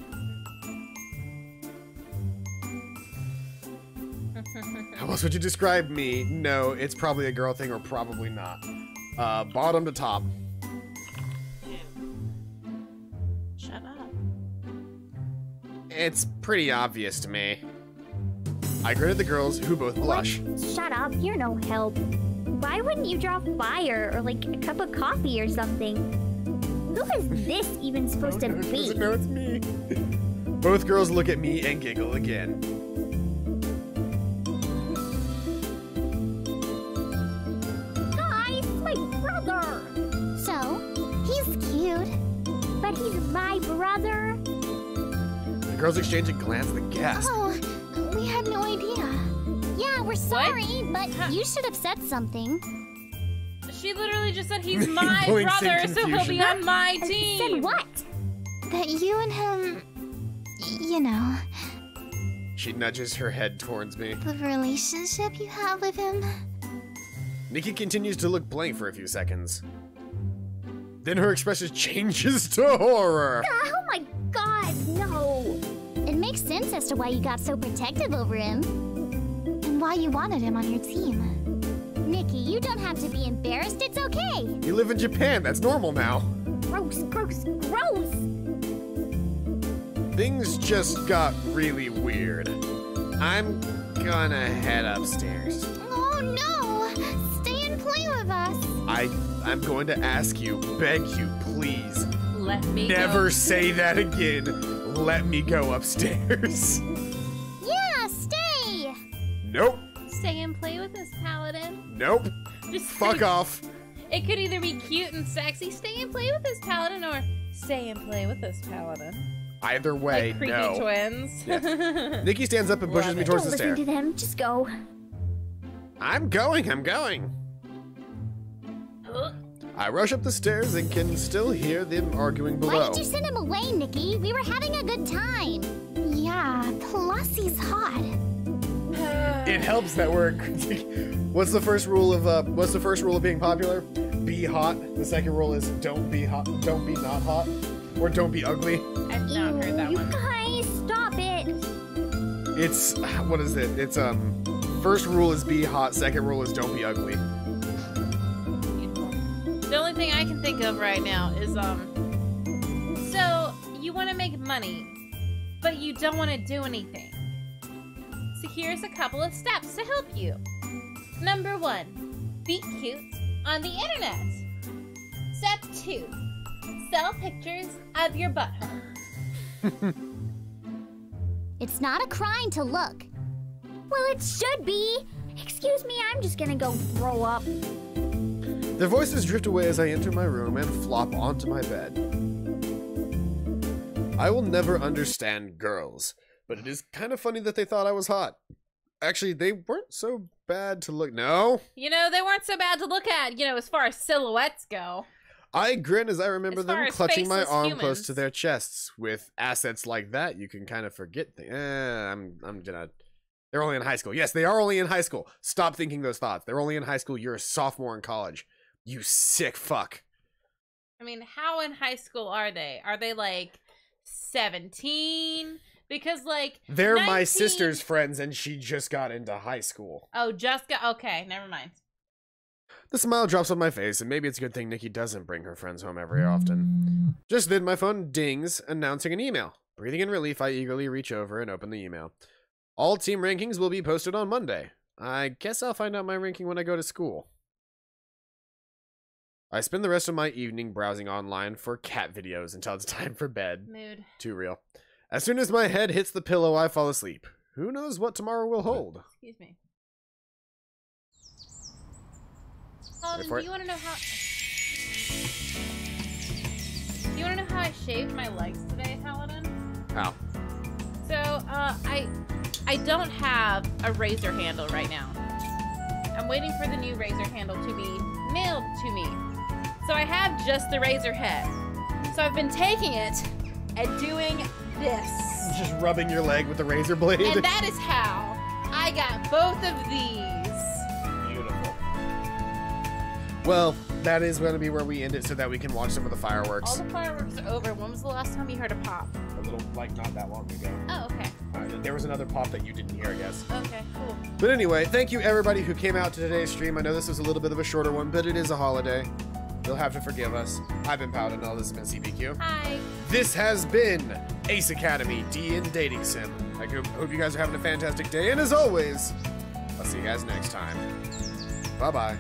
How else would you describe me? No, it's probably a girl thing or probably not. Bottom to top. Shut up. It's pretty obvious to me. I grin at the girls, who both blush. Shut up, you're no help. Why wouldn't you draw fire or like a cup of coffee or something? Who is this even supposed to be? No, it's me. Both girls look at me and giggle again. Guys, my brother! So, he's cute. But he's my brother. The girls exchange a glance and gasp. Oh, we had no idea. Yeah, we're sorry, but you should have said something. She literally just said he's my Blinks in brother, so he'll be on my team. Said what? That you and him, you know, She nudges her head towards me. the relationship you have with him. Nikki continues to look blank for a few seconds. Then her expression changes to horror. Oh my god, no! It makes sense as to why you got so protective over him. And why you wanted him on your team. Nikki, you don't have to be embarrassed, it's okay. You live in Japan, that's normal now. Gross, gross, gross! Things just got really weird. I'm gonna head upstairs. Oh no! Stay and play with us. I'm going to ask you, beg you, please. Let me Never go. say that again. Let me go upstairs. Yeah, stay! Nope. Stay and play with this paladin. Nope. Just Fuck off. It could either be cute and sexy, stay and play with this paladin, or stay and play with this paladin. Either way, Like creepy no. twins. Yes. Nikki stands up and pushes me towards Don't the stair. listen to them, just go. I'm going. I rush up the stairs and can still hear them arguing Why below. did you send him away, Nikki? We were having a good time. Yeah, plus he's hot. It helps that we're. What's the first rule of being popular? Be hot. The second rule is don't be hot. Don't be not hot, or don't be ugly. I've not heard that one. You guys, stop it. It's what is it? It's first rule is be hot. Second rule is don't be ugly. The only thing I can think of right now is so you want to make money, but you don't want to do anything. So here's a couple of steps to help you. Number 1, be cute on the internet. Step 2, sell pictures of your butthole. It's not a crime to look. Well, it should be. Excuse me, I'm just gonna go throw up. Their voices drift away as I enter my room and flop onto my bed. I will never understand girls, but it is kind of funny that they thought I was hot. Actually, they weren't so bad to look. No? You know, they weren't so bad to look at, you know, as far as silhouettes go. I grin as I remember As far them as clutching my faceless arm humans. close to their chests. With assets like that, you can kind of forget things. I'm gonna... They're only in high school. Yes, they are only in high school. Stop thinking those thoughts. They're only in high school. You're a sophomore in college. You sick fuck. I mean, how in high school are they? Are they like 17? Because like They're 19... my sister's friends, and she just got into high school. Oh, just got okay. Never mind. The smile drops on my face, and maybe it's a good thing Nikki doesn't bring her friends home every often. Just then, my phone dings, announcing an email. Breathing in relief, I eagerly reach over and open the email. All team rankings will be posted on Monday. I guess I'll find out my ranking when I go to school. I spend the rest of my evening browsing online for cat videos until it's time for bed. Mood. Too real. As soon as my head hits the pillow, I fall asleep. Who knows what tomorrow will hold? Excuse me. Do you want to know how? Do you want to know how I shaved my legs today, Paladin? How? So, I don't have a razor handle right now. I'm waiting for the new razor handle to be mailed to me. So I have just the razor head. So I've been taking it and doing this. Just rubbing your leg with the razor blade? And that is how I got both of these. Beautiful. Well, that is going to be where we end it so that we can watch some of the fireworks. All the fireworks are over. When was the last time you heard a pop? A little, like, not that long ago. Oh, okay. There was another pop that you didn't hear, I guess. Okay, cool. But anyway, thank you everybody who came out to today's stream. I know this was a little bit of a shorter one, but it is a holiday. You'll have to forgive us. I've been Paladin, this has been CPQ. Hi. This has been Ace Academy DnDating Sim. I hope you guys are having a fantastic day, and as always, I'll see you guys next time. Bye-bye.